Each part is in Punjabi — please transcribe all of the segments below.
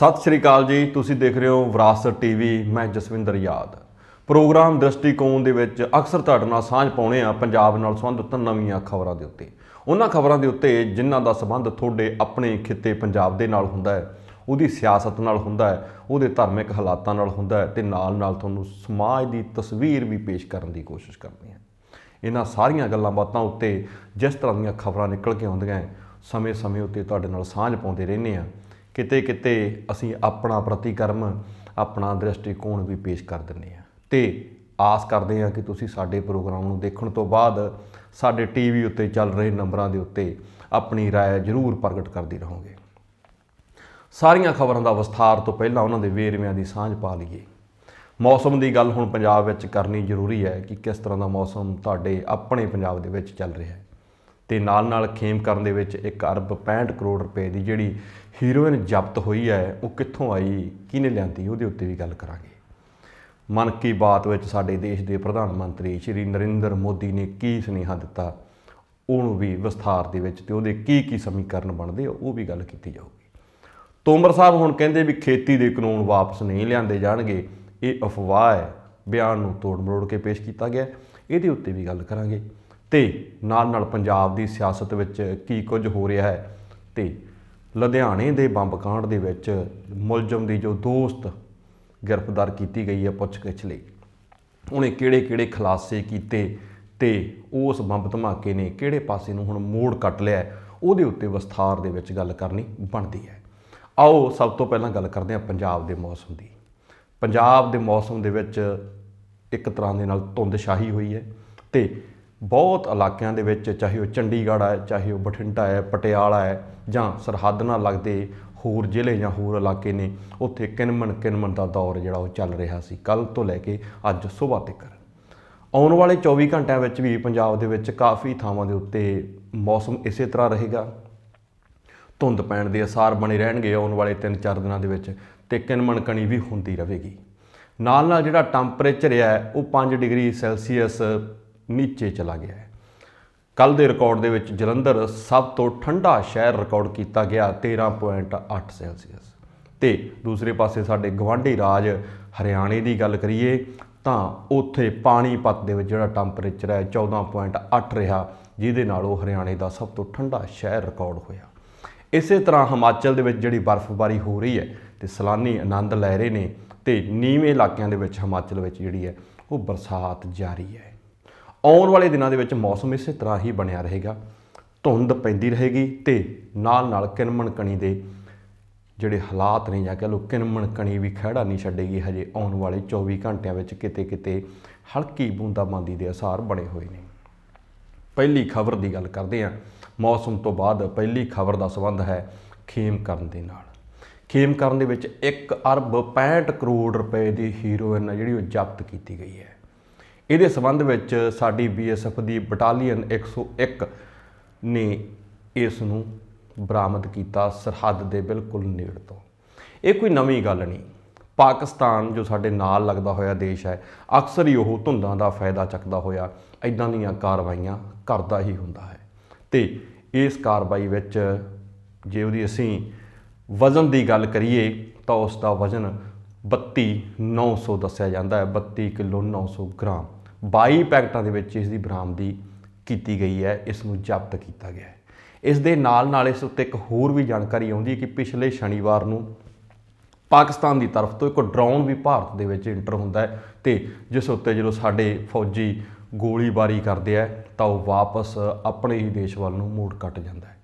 सत श्री अकाल जी। तुसी देख रहे हो विरासत टीवी। मैं जसविंदर याद। प्रोग्राम दृष्टिकोण ਦੇ ਵਿੱਚ ਅਕਸਰ ਤੁਹਾਡੇ ਨਾਲ ਸਾਂਝ ਪਾਉਣੇ ਆ ਪੰਜਾਬ ਨਾਲ ਸੰਬੰਧਿਤ ਨਵੀਆਂ ਖਬਰਾਂ ਦੇ ਉੱਤੇ, ਉਹਨਾਂ ਖਬਰਾਂ ਦੇ ਉੱਤੇ ਜਿਨ੍ਹਾਂ ਦਾ ਸੰਬੰਧ ਤੁਹਾਡੇ ਆਪਣੇ ਖਿੱਤੇ ਪੰਜਾਬ ਦੇ ਨਾਲ ਹੁੰਦਾ ਹੈ, ਉਹਦੀ ਸਿਆਸਤ ਨਾਲ ਹੁੰਦਾ ਹੈ, ਉਹਦੇ ਧਾਰਮਿਕ ਹਾਲਾਤਾਂ ਨਾਲ ਹੁੰਦਾ ਹੈ ਤੇ ਨਾਲ ਤੁਹਾਨੂੰ ਸਮਾਜ ਦੀ ਤਸਵੀਰ ਵੀ ਪੇਸ਼ ਕਰਨ ਦੀ ਕੋਸ਼ਿਸ਼ ਕਰਦੇ ਹਾਂ। ਇਹਨਾਂ ਸਾਰੀਆਂ ਗੱਲਾਂ ਬਾਤਾਂ ਉੱਤੇ ਜਿਸ ਤਰ੍ਹਾਂ ਦੀਆਂ ਖਬਰਾਂ ਨਿਕਲ ਕੇ ਆਉਂਦੀਆਂ ਸਮੇਂ ਉੱਤੇ ਤੁਹਾਡੇ ਨਾਲ ਸਾਂਝ ਪਾਉਂਦੇ ਰਹਿੰਦੇ ਹਾਂ। ਕਿਤੇ ਕਿਤੇ ਅਸੀਂ ਆਪਣਾ ਪ੍ਰਤੀਕਰਮ, ਆਪਣਾ ਦ੍ਰਿਸ਼ਟੀਕੋਣ ਵੀ ਪੇਸ਼ ਕਰ ਦਿੰਦੇ ਹਾਂ ਤੇ ਆਸ ਕਰਦੇ ਹਾਂ ਕਿ ਤੁਸੀਂ ਸਾਡੇ ਪ੍ਰੋਗਰਾਮ ਨੂੰ ਦੇਖਣ ਤੋਂ ਬਾਅਦ ਸਾਡੇ ਟੀਵੀ ਉੱਤੇ ਚੱਲ ਰਹੇ ਨੰਬਰਾਂ ਦੇ ਉੱਤੇ ਆਪਣੀ ਰਾਏ ਜ਼ਰੂਰ ਪ੍ਰਗਟ ਕਰਦੇ ਰਹੋਗੇ। ਸਾਰੀਆਂ ਖਬਰਾਂ ਦਾ ਵਿਸਥਾਰ ਤੋਂ ਪਹਿਲਾਂ ਉਹਨਾਂ ਦੇ ਵੇਰਵਿਆਂ ਦੀ ਸਾਂਝ ਪਾ ਲਈਏ। ਮੌਸਮ ਦੀ ਗੱਲ ਹੁਣ ਪੰਜਾਬ ਵਿੱਚ ਕਰਨੀ ਜ਼ਰੂਰੀ ਹੈ ਕਿ ਕਿਸ ਤਰ੍ਹਾਂ ਦਾ ਮੌਸਮ ਤੁਹਾਡੇ ਆਪਣੇ ਪੰਜਾਬ ਦੇ ਵਿੱਚ ਚੱਲ ਰਿਹਾ ਹੈ ਤੇ ਨਾਲ ਖੇਮ ਕਰਨ ਦੇ ਵਿੱਚ 1 ਅਰਬ 65 ਕਰੋੜ ਰੁਪਏ ਦੀ ਜਿਹੜੀ ਹੀਰੋਇਨ ਜ਼ਬਤ ਹੋਈ ਹੈ ਉਹ ਕਿੱਥੋਂ ਆਈ, ਕਿਹਨੇ ਲਿਆਂਦੀ, ਉਹਦੇ ਉੱਤੇ ਵੀ ਗੱਲ ਕਰਾਂਗੇ। ਮਨ ਕੀ ਬਾਤ ਵਿੱਚ ਸਾਡੇ ਦੇਸ਼ ਦੇ ਪ੍ਰਧਾਨ ਮੰਤਰੀ ਸ਼੍ਰੀ ਨਰਿੰਦਰ ਮੋਦੀ ਨੇ ਕੀ ਸੁਨੇਹਾ ਦਿੱਤਾ, ਉਹਨੂੰ ਵੀ ਵਿਸਥਾਰ ਦੇ ਵਿੱਚ ਤੇ ਉਹਦੇ ਕੀ ਸਮੀਕਰਨ ਬਣਦੇ ਉਹ ਵੀ ਗੱਲ ਕੀਤੀ ਜਾਊਗੀ। ਤੋਮਰ ਸਾਹਿਬ ਹੁਣ ਕਹਿੰਦੇ ਵੀ ਖੇਤੀ ਦੇ ਕਾਨੂੰਨ ਵਾਪਸ ਨਹੀਂ ਲਿਆਂਦੇ ਜਾਣਗੇ, ਇਹ ਅਫਵਾਹ ਹੈ। ਬਿਆਨ ਨੂੰ ਤੋੜ ਮਰੋੜ ਕੇ ਪੇਸ਼ ਕੀਤਾ ਗਿਆ, ਇਹਦੇ ਉੱਤੇ ਵੀ ਗੱਲ ਕਰਾਂਗੇ ਤੇ ਨਾਲ ਪੰਜਾਬ ਦੀ ਸਿਆਸਤ ਵਿੱਚ ਕੀ ਕੁਝ ਹੋ ਰਿਹਾ ਹੈ ਤੇ ਲੁਧਿਆਣੇ ਦੇ ਬੰਬ ਕਾਂਡ ਦੇ ਵਿੱਚ ਮੁਲਜ਼ਮ ਦੀ ਜੋ ਦੋਸਤ ਗ੍ਰਿਫਤਾਰ ਕੀਤੀ ਗਈ ਹੈ ਪੁੱਛਗਿੱਛ ਲਈ, ਉਹਨੇ ਕਿਹੜੇ ਖੁਲਾਸੇ ਕੀਤੇ ਤੇ ਉਸ ਬੰਬ ਧਮਾਕੇ ਨੇ ਕਿਹੜੇ ਪਾਸੇ ਨੂੰ ਹੁਣ ਮੋੜ ਕੱਟ ਲਿਆ, ਉਹਦੇ ਉੱਤੇ ਵਿਸਥਾਰ ਦੇ ਵਿੱਚ ਗੱਲ ਕਰਨੀ ਬਣਦੀ ਹੈ। ਆਓ ਸਭ ਤੋਂ ਪਹਿਲਾਂ ਗੱਲ ਕਰਦੇ ਹਾਂ ਪੰਜਾਬ ਦੇ ਮੌਸਮ ਦੀ। ਪੰਜਾਬ ਦੇ ਮੌਸਮ ਦੇ ਵਿੱਚ ਇੱਕ ਤਰ੍ਹਾਂ ਦੇ ਨਾਲ ਧੁੰਦਸ਼ਾਹੀ ਹੋਈ ਹੈ ਤੇ ਬਹੁਤ ਇਲਾਕਿਆਂ ਦੇ ਵਿੱਚ, ਚਾਹੇ ਉਹ ਚੰਡੀਗੜ੍ਹ ਹੈ, ਚਾਹੇ ਉਹ ਬਠਿੰਡਾ ਹੈ, ਪਟਿਆਲਾ ਹੈ ਜਾਂ ਸਰਹੱਦ ਨਾਲ ਲੱਗਦੇ ਹੋਰ ਜ਼ਿਲ੍ਹੇ ਜਾਂ ਹੋਰ ਇਲਾਕੇ ਨੇ, ਉੱਥੇ ਕਿਨਮਣ ਦਾ ਦੌਰ ਜਿਹੜਾ ਉਹ ਚੱਲ ਰਿਹਾ ਸੀ ਕੱਲ੍ਹ ਤੋਂ ਲੈ ਕੇ ਅੱਜ ਸੁਬਾਹ ਤੱਕ। ਆਉਣ ਵਾਲੇ 24 ਘੰਟਿਆਂ ਵਿੱਚ ਵੀ ਪੰਜਾਬ ਦੇ ਵਿੱਚ ਕਾਫੀ ਥਾਵਾਂ ਦੇ ਉੱਤੇ ਮੌਸਮ ਇਸੇ ਤਰ੍ਹਾਂ ਰਹੇਗਾ। ਧੁੰਦ ਪੈਣ ਦੇ ਆਸਾਰ ਬਣੇ ਰਹਿਣਗੇ ਆਉਣ ਵਾਲੇ 3-4 ਦਿਨਾਂ ਦੇ ਵਿੱਚ ਤੇ ਕਿਨਮਣ ਕਣੀ ਵੀ ਹੁੰਦੀ ਰਹੇਗੀ। ਨਾਲ ਜਿਹੜਾ ਟੈਂਪਰੇਚਰ ਹੈ ਉਹ 5 ਡਿਗਰੀ ਸੈਲਸੀਅਸ ਨੀਚੇ ਚਲਾ ਗਿਆ ਹੈ। ਕੱਲ੍ਹ ਦੇ ਰਿਕਾਰਡ ਦੇ ਵਿੱਚ ਜਲੰਧਰ ਸਭ ਤੋਂ ਠੰਡਾ ਸ਼ਹਿਰ ਰਿਕਾਰਡ ਕੀਤਾ ਗਿਆ 13.8 ਸੈਲਸੀਅਸ ਤੇ ਦੂਸਰੇ ਪਾਸੇ ਸਾਡੇ ਗਵਾਂਢੀ ਰਾਜ ਹਰਿਆਣੇ ਦੀ ਗੱਲ ਕਰੀਏ ਤਾਂ ਉੱਥੇ ਪਾਣੀਪਤ ਦੇ ਵਿੱਚ ਜਿਹੜਾ ਟੈਂਪਰੇਚਰ ਹੈ 14.8 ਰਿਹਾ, ਜਿਹਦੇ ਨਾਲ ਉਹ ਹਰਿਆਣੇ ਦਾ ਸਭ ਤੋਂ ਠੰਡਾ ਸ਼ਹਿਰ ਰਿਕਾਰਡ ਹੋਇਆ। ਇਸੇ ਤਰ੍ਹਾਂ ਹਿਮਾਚਲ ਦੇ ਵਿੱਚ ਜਿਹੜੀ ਬਰਫ਼ਬਾਰੀ ਹੋ ਰਹੀ ਹੈ ਤੇ ਸੈਲਾਨੀ ਆਨੰਦ ਲੈ ਰਹੇ ਨੇ ਤੇ ਨੀਵੇਂ ਇਲਾਕਿਆਂ ਦੇ ਵਿੱਚ ਹਿਮਾਚਲ ਵਿੱਚ ਜਿਹੜੀ ਹੈ ਉਹ ਬਰਸਾਤ ਜਾਰੀ ਹੈ। ਆਉਣ ਵਾਲੇ ਦਿਨਾਂ ਦੇ ਵਿੱਚ ਮੌਸਮ ਇਸੇ ਤਰ੍ਹਾਂ ਹੀ ਬਣਿਆ ਰਹੇਗਾ, ਧੁੰਦ ਪੈਂਦੀ ਰਹੇਗੀ ਤੇ ਨਾਲ ਕਿਨਮਣ ਕਣੀ ਦੇ ਜਿਹੜੇ ਹਾਲਾਤ ਨੇ ਜਾਂ ਕਹਿ ਲਓ ਕਿਨਮਣ ਕਣੀ ਵੀ ਖਹਿੜਾ ਨਹੀਂ ਛੱਡੇਗੀ। ਹਜੇ ਆਉਣ ਵਾਲੇ 24 ਘੰਟਿਆਂ ਵਿੱਚ ਕਿਤੇ ਹਲਕੀ ਬੂੰਦਾਬਾਂਦੀ ਦੇ ਆਸਾਰ ਬਣੇ ਹੋਏ ਨੇ। ਪਹਿਲੀ ਖਬਰ ਦੀ ਗੱਲ ਕਰਦੇ ਹਾਂ। ਮੌਸਮ ਤੋਂ ਬਾਅਦ ਪਹਿਲੀ ਖਬਰ ਦਾ ਸੰਬੰਧ ਹੈ ਖੇਮ ਕਰਨ ਦੇ ਨਾਲ। ਖੇਮ ਕਰਨ ਦੇ ਵਿੱਚ 1 ਅਰਬ 65 ਕਰੋੜ ਰੁਪਏ ਦੀ ਹੀਰੋਇਨ ਜਿਹੜੀ ਉਹ ਜ਼ਬਤ ਕੀਤੀ ਗਈ ਹੈ। ਇਹਦੇ ਸੰਬੰਧ ਵਿੱਚ ਸਾਡੀ BSF ਦੀ ਬਟਾਲੀਅਨ 101 ਨੇ ਇਸ ਨੂੰ ਬਰਾਮਦ ਕੀਤਾ ਸਰਹੱਦ ਦੇ ਬਿਲਕੁਲ ਨੇੜ ਤੋਂ। ਇਹ ਕੋਈ ਨਵੀਂ ਗੱਲ ਨਹੀਂ। ਪਾਕਿਸਤਾਨ ਜੋ ਸਾਡੇ ਨਾਲ ਲੱਗਦਾ ਹੋਇਆ ਦੇਸ਼ ਹੈ, ਅਕਸਰ ਹੀ ਉਹ ਧੁੰਦਾਂ ਦਾ ਫਾਇਦਾ ਚੱਕਦਾ ਹੋਇਆ ਇੱਦਾਂ ਦੀਆਂ ਕਾਰਵਾਈਆਂ ਕਰਦਾ ਹੀ ਹੁੰਦਾ ਹੈ ਤੇ ਇਸ ਕਾਰਵਾਈ ਵਿੱਚ ਜੇ ਉਹਦੀ ਅਸੀਂ ਵਜ਼ਨ ਦੀ ਗੱਲ ਕਰੀਏ ਤਾਂ ਉਸ ਦਾ ਵਜ਼ਨ 32,900 ਦੱਸਿਆ ਜਾਂਦਾ ਹੈ। 32 ਕਿਲੋ 900 ਗ੍ਰਾਮ 22 ਪੈਕਟਾਂ ਦੇ ਵਿੱਚ ਇਸ ਦੀ ਬਰਾਮਦੀ ਕੀਤੀ ਗਈ ਹੈ, ਇਸ ਨੂੰ ਜ਼ਬਤ ਕੀਤਾ ਗਿਆ ਹੈ। ਇਸ ਦੇ ਨਾਲ ਇਸ ਉੱਤੇ ਇੱਕ ਹੋਰ ਵੀ ਜਾਣਕਾਰੀ ਆਉਂਦੀ ਹੈ ਕਿ ਪਿਛਲੇ ਸ਼ਨੀਵਾਰ ਨੂੰ ਪਾਕਿਸਤਾਨ ਦੀ ਤਰਫ ਤੋਂ ਇੱਕ ਡਰੋਨ ਵੀ ਭਾਰਤ ਦੇ ਵਿੱਚ ਇੰਟਰ ਹੁੰਦਾ ਹੈ ਤੇ ਜਿਸ ਉੱਤੇ ਜਦੋਂ ਸਾਡੇ ਫੌਜੀ ਗੋਲੀਬਾਰੀ ਕਰਦੇ ਆ ਤਾਂ ਉਹ ਵਾਪਸ ਆਪਣੇ ਹੀ ਦੇਸ਼ ਵੱਲ ਨੂੰ ਮੋੜ ਕੱਟ ਜਾਂਦਾ ਹੈ।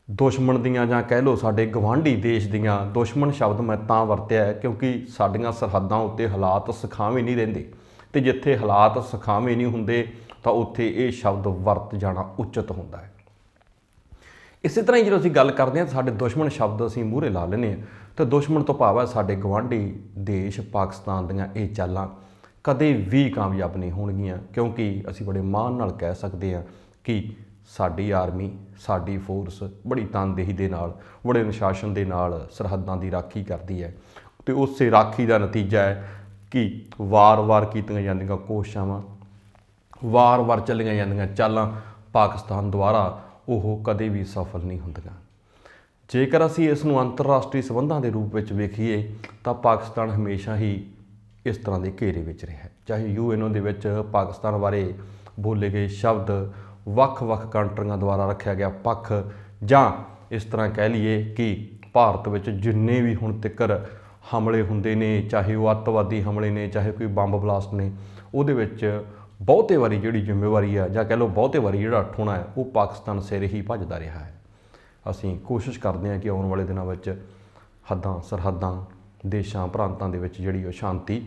ਦੁਸ਼ਮਣ ਦੀਆਂ ਜਾਂ ਕਹਿ ਲਓ ਸਾਡੇ ਗਵਾਂਢੀ ਦੇਸ਼ ਦੀਆਂ, ਦੁਸ਼ਮਣ ਸ਼ਬਦ ਮੈਂ ਤਾਂ ਵਰਤਿਆ ਹੈ ਕਿਉਂਕਿ ਸਾਡੀਆਂ ਸਰਹੱਦਾਂ ਉੱਤੇ ਹਾਲਾਤ ਸੁਖਾਵੇਂ ਨਹੀਂ ਰਹਿੰਦੇ ਤੇ ਜਿੱਥੇ ਹਾਲਾਤ ਸੁਖਾਵੇਂ ਨਹੀਂ ਹੁੰਦੇ ਤਾਂ ਉੱਥੇ ਇਹ ਸ਼ਬਦ ਵਰਤ ਜਾਣਾ ਉਚਿਤ ਹੁੰਦਾ ਹੈ। ਇਸੇ ਤਰ੍ਹਾਂ ਹੀ ਜਦੋਂ ਅਸੀਂ ਗੱਲ ਕਰਦੇ ਹਾਂ ਸਾਡੇ ਦੁਸ਼ਮਣ ਸ਼ਬਦ ਅਸੀਂ ਮੂਹਰੇ ਲਾ ਲੈਂਦੇ ਹਾਂ ਤਾਂ ਦੁਸ਼ਮਣ ਤੋਂ ਭਾਵ ਹੈ ਸਾਡੇ ਗਵਾਂਢੀ ਦੇਸ਼ ਪਾਕਿਸਤਾਨ ਦੀਆਂ ਇਹ ਚਾਲਾਂ ਕਦੇ ਵੀ ਕਾਮਯਾਬ ਨਹੀਂ ਹੋਣਗੀਆਂ, ਕਿਉਂਕਿ ਅਸੀਂ ਬੜੇ ਮਾਣ ਨਾਲ ਕਹਿ ਸਕਦੇ ਹਾਂ ਕਿ ਸਾਡੀ ਆਰਮੀ, ਸਾਡੀ ਫੋਰਸ ਬੜੀ ਤਨਦੇਹੀ ਦੇ ਨਾਲ, ਬੜੇ ਅਨੁਸ਼ਾਸਨ ਦੇ ਨਾਲ ਸਰਹੱਦਾਂ ਦੀ ਰਾਖੀ ਕਰਦੀ ਹੈ ਤੇ ਉਸੇ ਰਾਖੀ ਦਾ ਨਤੀਜਾ ਹੈ ਕਿ ਵਾਰ-ਵਾਰ ਕੀਤੀਆਂ ਜਾਂਦੀਆਂ ਕੋਸ਼ਿਸ਼ਾਂ, ਵਾਰ-ਵਾਰ ਚੱਲੀਆਂ ਜਾਂਦੀਆਂ ਚਾਲਾਂ ਪਾਕਿਸਤਾਨ ਦੁਆਰਾ ਉਹ ਕਦੇ ਵੀ ਸਫਲ ਨਹੀਂ ਹੁੰਦੀਆਂ। ਜੇਕਰ ਅਸੀਂ ਇਸ ਨੂੰ ਅੰਤਰਰਾਸ਼ਟਰੀ ਸੰਬੰਧਾਂ ਦੇ ਰੂਪ ਵਿੱਚ ਵੇਖੀਏ ਤਾਂ ਪਾਕਿਸਤਾਨ ਹਮੇਸ਼ਾ ਹੀ ਇਸ ਤਰ੍ਹਾਂ ਦੇ ਘੇਰੇ ਵਿੱਚ ਰਿਹਾ। ਚਾਹੇ ਯੂਐਨਓ ਦੇ ਵਿੱਚ ਪਾਕਿਸਤਾਨ ਬਾਰੇ ਬੋਲੇ ਗਏ ਸ਼ਬਦ, ਵੱਖ-ਵੱਖ ਕੰਟਰੀਆਂ ਦੁਆਰਾ ਰੱਖਿਆ ਗਿਆ ਪੱਖ, ਜਾਂ ਇਸ ਤਰ੍ਹਾਂ ਕਹਿ ਲਈਏ ਕਿ ਭਾਰਤ ਵਿੱਚ ਜਿੰਨੇ ਵੀ ਹੁਣ ਤੱਕ ਹਮਲੇ ਹੁੰਦੇ ਨੇ, ਚਾਹੇ ਉਹ ਅੱਤਵਾਦੀ ਹਮਲੇ ਨੇ, ਚਾਹੇ ਕੋਈ ਬੰਬ ਬਲਾਸਟ ਨੇ, ਉਹਦੇ ਵਿੱਚ ਬਹੁਤੇ ਵਾਰੀ ਜਿਹੜੀ ਜ਼ਿੰਮੇਵਾਰੀ ਆ, ਜਾਂ ਕਹਿ ਲਓ ਬਹੁਤੇ ਵਾਰੀ ਜਿਹੜਾ ਠੋਣਾ ਹੈ, ਉਹ ਪਾਕਿਸਤਾਨ ਸਿਰ ਹੀ ਭੱਜਦਾ ਰਿਹਾ ਹੈ। ਅਸੀਂ ਕੋਸ਼ਿਸ਼ ਕਰਦੇ ਹਾਂ ਕਿ ਆਉਣ ਵਾਲੇ ਦਿਨਾਂ ਵਿੱਚ ਹੱਦਾਂ ਸਰਹੱਦਾਂ ਦੇਸ਼ਾਂ ਪ੍ਰਾਂਤਾਂ ਦੇ ਵਿੱਚ ਜਿਹੜੀ ਉਹ ਸ਼ਾਂਤੀ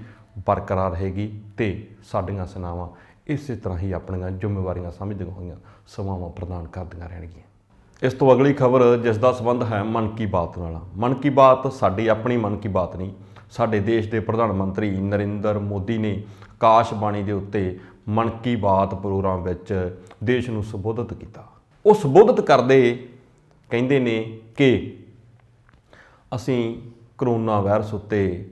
ਬਰਕਰਾਰ ਰਹੇਗੀ ਅਤੇ ਸਾਡੀਆਂ ਸੈਨਾਵਾਂ ਇਸੇ ਤਰ੍ਹਾਂ ਹੀ ਆਪਣੀਆਂ ਜ਼ਿੰਮੇਵਾਰੀਆਂ ਸਮਝਦੀਆਂ ਹੋਈਆਂ ਸੇਵਾਵਾਂ ਪ੍ਰਦਾਨ ਕਰਦੀਆਂ ਰਹਿਣਗੀਆਂ। ਇਸ ਤੋਂ ਅਗਲੀ ਖਬਰ ਜਿਸ ਦਾ ਸੰਬੰਧ ਹੈ ਮਨ ਕੀ ਬਾਤ ਨਾਲ। ਮਨ ਕੀ ਬਾਤ ਸਾਡੀ ਆਪਣੀ ਮਨ ਕੀ ਬਾਤ ਨਹੀਂ, ਸਾਡੇ ਦੇਸ਼ ਦੇ ਪ੍ਰਧਾਨ ਮੰਤਰੀ ਨਰਿੰਦਰ ਮੋਦੀ ਨੇ ਆਕਾਸ਼ਬਾਣੀ ਦੇ ਉੱਤੇ ਮਨ ਕੀ ਬਾਤ ਪ੍ਰੋਗਰਾਮ ਵਿੱਚ ਦੇਸ਼ ਨੂੰ ਸੰਬੋਧਿਤ ਕੀਤਾ। ਉਹ ਸੰਬੋਧਿਤ ਕਰਦੇ ਕਹਿੰਦੇ ਨੇ ਕਿ ਅਸੀਂ ਕਰੋਨਾ ਵਾਇਰਸ ਉੱਤੇ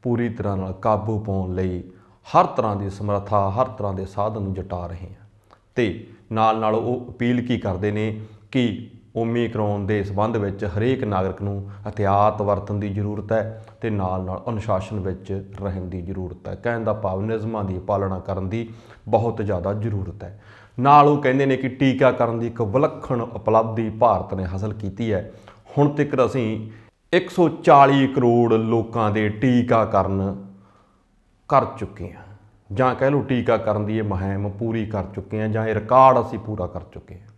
ਪੂਰੀ ਤਰ੍ਹਾਂ ਨਾਲ ਕਾਬੂ ਪਾਉਣ ਲਈ ਹਰ ਤਰ੍ਹਾਂ ਦੀ ਸਮਰੱਥਾ, ਹਰ ਤਰ੍ਹਾਂ ਦੇ ਸਾਧਨ ਜੁਟਾ ਰਹੇ ਹਾਂ, ਅਤੇ ਨਾਲ ਉਹ ਅਪੀਲ ਕੀ ਕਰਦੇ ਨੇ ਕਿ ਓਮੀਕਰੋਨ ਦੇ ਸੰਬੰਧ ਵਿੱਚ ਹਰੇਕ ਨਾਗਰਿਕ ਨੂੰ ਅਹਿਤਿਆਤ ਵਰਤਣ ਦੀ ਜ਼ਰੂਰਤ ਹੈ ਅਤੇ ਨਾਲ ਅਨੁਸ਼ਾਸਨ ਵਿੱਚ ਰਹਿਣ ਦੀ ਜ਼ਰੂਰਤ ਹੈ। ਕਹਿਣ ਦਾ ਭਾਵ ਨਿਯਮਾਂ ਦੀ ਪਾਲਣਾ ਕਰਨ ਦੀ ਬਹੁਤ ਜ਼ਿਆਦਾ ਜ਼ਰੂਰਤ ਹੈ। ਨਾਲ ਉਹ ਕਹਿੰਦੇ ਨੇ ਕਿ ਟੀਕਾਕਰਨ ਦੀ ਇੱਕ ਵਿਲੱਖਣ ਉਪਲਬਧੀ ਭਾਰਤ ਨੇ ਹਾਸਲ ਕੀਤੀ ਹੈ। ਹੁਣ ਤੱਕ ਅਸੀਂ 140 ਕਰੋੜ ਲੋਕਾਂ ਦੇ ਟੀਕਾਕਰਨ ਕਰ ਚੁੱਕੇ ਹਾਂ, ਜਾਂ ਕਹਿ ਲਓ ਟੀਕਾਕਰਨ ਦੀ ਇਹ ਮੁਹਿੰਮ ਪੂਰੀ ਕਰ ਚੁੱਕੇ ਹਾਂ, ਜਾਂ ਇਹ ਰਿਕਾਰਡ ਅਸੀਂ ਪੂਰਾ ਕਰ ਚੁੱਕੇ ਹਾਂ।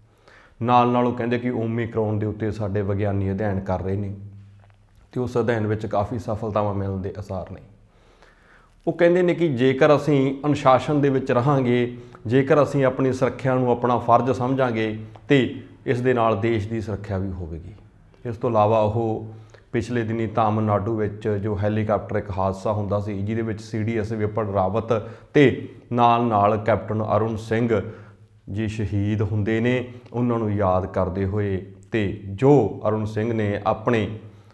ਨਾਲ ਉਹ ਕਹਿੰਦੇ ਕਿ ਓਮੀਕਰੋਨ ਦੇ ਉੱਤੇ ਸਾਡੇ ਵਿਗਿਆਨੀ ਅਧਿਐਨ ਕਰ ਰਹੇ ਨੇ ਅਤੇ ਉਸ ਅਧਿਐਨ ਵਿੱਚ ਕਾਫੀ ਸਫਲਤਾਵਾਂ ਮਿਲਣ ਦੇ ਆਸਾਰ ਨੇ। ਉਹ ਕਹਿੰਦੇ ਨੇ ਕਿ ਜੇਕਰ ਅਸੀਂ ਅਨੁਸ਼ਾਸਨ ਦੇ ਵਿੱਚ ਰਹਾਂਗੇ, ਜੇਕਰ ਅਸੀਂ ਆਪਣੀ ਸੁਰੱਖਿਆ ਨੂੰ ਆਪਣਾ ਫਰਜ਼ ਸਮਝਾਂਗੇ ਅਤੇ ਇਸ ਦੇ ਨਾਲ ਦੇਸ਼ ਦੀ ਸੁਰੱਖਿਆ ਵੀ ਹੋਵੇਗੀ। ਇਸ ਤੋਂ ਇਲਾਵਾ ਉਹ ਪਿਛਲੇ ਦਿਨੀ ਤਾਮਿਲਨਾਡੂ ਵਿੱਚ ਜੋ ਹੈਲੀਕਾਪਟਰ ਇੱਕ ਹਾਦਸਾ ਹੁੰਦਾ ਸੀ, ਜਿਹਦੇ ਵਿੱਚ CDS ਵਿਪਨ ਰਾਵਤ ਅਤੇ ਨਾਲ ਕੈਪਟਨ ਅਰੁਣ ਸਿੰਘ ਜੀ ਸ਼ਹੀਦ ਹੁੰਦੇ ਨੇ, ਉਹਨਾਂ ਨੂੰ ਯਾਦ ਕਰਦੇ ਹੋਏ, ਅਤੇ ਜੋ ਅਰੁਣ ਸਿੰਘ ਨੇ ਆਪਣੇ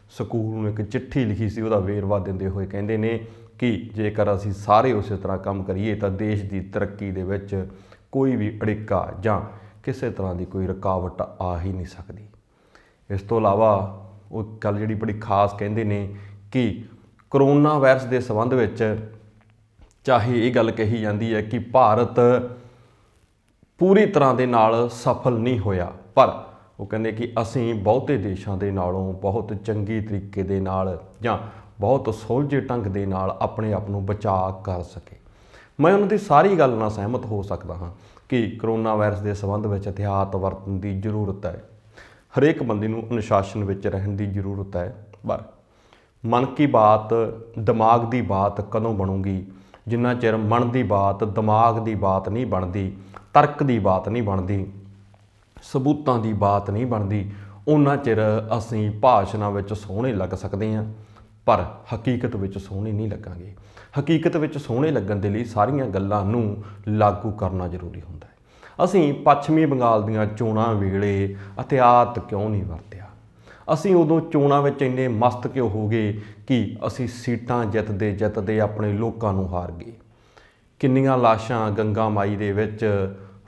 ਸਕੂਲ ਨੂੰ ਇੱਕ ਚਿੱਠੀ ਲਿਖੀ ਸੀ, ਉਹਦਾ ਵੇਰਵਾ ਦਿੰਦੇ ਹੋਏ ਕਹਿੰਦੇ ਨੇ ਕਿ ਜੇਕਰ ਅਸੀਂ ਸਾਰੇ ਉਸੇ ਤਰ੍ਹਾਂ ਕੰਮ ਕਰੀਏ ਤਾਂ ਦੇਸ਼ ਦੀ ਤਰੱਕੀ ਦੇ ਵਿੱਚ ਕੋਈ ਵੀ ਅੜਿੱਕਾ ਜਾਂ ਕਿਸੇ ਤਰ੍ਹਾਂ ਦੀ ਕੋਈ ਰੁਕਾਵਟ ਆ ਹੀ ਨਹੀਂ ਸਕਦੀ। ਇਸ ਤੋਂ ਇਲਾਵਾ ਉਹ ਗੱਲ ਜਿਹੜੀ ਬੜੀ ਖਾਸ ਕਹਿੰਦੇ ਨੇ ਕਿ ਕਰੋਨਾ ਵਾਇਰਸ ਦੇ ਸੰਬੰਧ ਵਿੱਚ ਚਾਹੇ ਇਹ ਗੱਲ ਕਹੀ ਜਾਂਦੀ ਹੈ ਕਿ ਭਾਰਤ ਪੂਰੀ ਤਰ੍ਹਾਂ ਦੇ ਨਾਲ ਸਫਲ ਨਹੀਂ ਹੋਇਆ, ਪਰ ਉਹ ਕਹਿੰਦੇ ਕਿ ਅਸੀਂ ਬਹੁਤੇ ਦੇਸ਼ਾਂ ਦੇ ਨਾਲੋਂ ਬਹੁਤ ਚੰਗੀ ਤਰੀਕੇ ਦੇ ਨਾਲ ਜਾਂ ਬਹੁਤ ਸੁਲਝੇ ਢੰਗ ਦੇ ਨਾਲ ਆਪਣੇ ਆਪ ਨੂੰ ਬਚਾਅ ਕਰ ਸਕੇ। ਮੈਂ ਉਹਨਾਂ ਦੀ ਸਾਰੀ ਗੱਲ ਨਾਲ ਸਹਿਮਤ ਹੋ ਸਕਦਾ ਹਾਂ ਕਿ ਕਰੋਨਾ ਵਾਇਰਸ ਦੇ ਸੰਬੰਧ ਵਿੱਚ ਅਹਿਤਿਆਤ ਵਰਤਣ ਦੀ ਜ਼ਰੂਰਤ ਹੈ। ਹਰੇਕ ਬੰਦੇ ਨੂੰ ਅਨੁਸ਼ਾਸਨ ਵਿੱਚ ਰਹਿਣ ਦੀ ਜ਼ਰੂਰਤ ਹੈ। ਪਰ ਮਨ ਕੀ ਬਾਤ ਦਿਮਾਗ ਦੀ ਬਾਤ ਕਦੋਂ ਬਣੂਗੀ? ਜਿੰਨਾ ਚਿਰ ਮਨ ਦੀ ਬਾਤ ਦਿਮਾਗ ਦੀ ਬਾਤ ਨਹੀਂ ਬਣਦੀ, ਤਰਕ ਦੀ ਬਾਤ ਨਹੀਂ ਬਣਦੀ, ਸਬੂਤਾਂ ਦੀ ਬਾਤ ਨਹੀਂ ਬਣਦੀ, ਉਹਨਾਂ ਚਿਰ ਅਸੀਂ ਭਾਸ਼ਣਾਂ ਵਿੱਚ ਸੋਹਣੇ ਲੱਗ ਸਕਦੇ ਹਾਂ, ਪਰ ਹਕੀਕਤ ਵਿੱਚ ਸੋਹਣੇ ਨਹੀਂ ਲੱਗਾਂਗੇ। ਹਕੀਕਤ ਵਿੱਚ ਸੋਹਣੇ ਲੱਗਣ ਦੇ ਲਈ ਸਾਰੀਆਂ ਗੱਲਾਂ ਨੂੰ ਲਾਗੂ ਕਰਨਾ ਜ਼ਰੂਰੀ ਹੁੰਦਾ ਹੈ। ਅਸੀਂ ਪੱਛਮੀ ਬੰਗਾਲ ਦੀਆਂ ਚੋਣਾਂ ਵੇਲੇ ਅਹਿਤਿਆਤ ਕਿਉਂ ਨਹੀਂ ਵਰਤਿਆ? ਅਸੀਂ ਉਦੋਂ ਚੋਣਾਂ ਵਿੱਚ ਇੰਨੇ ਮਸਤ ਕਿਉਂ ਹੋ ਗਏ ਕਿ ਅਸੀਂ ਸੀਟਾਂ ਜਿੱਤਦੇ ਆਪਣੇ ਲੋਕਾਂ ਨੂੰ ਹਾਰ ਗਏ। ਕਿੰਨੀਆਂ ਲਾਸ਼ਾਂ ਗੰਗਾ ਮਾਈ ਦੇ ਵਿੱਚ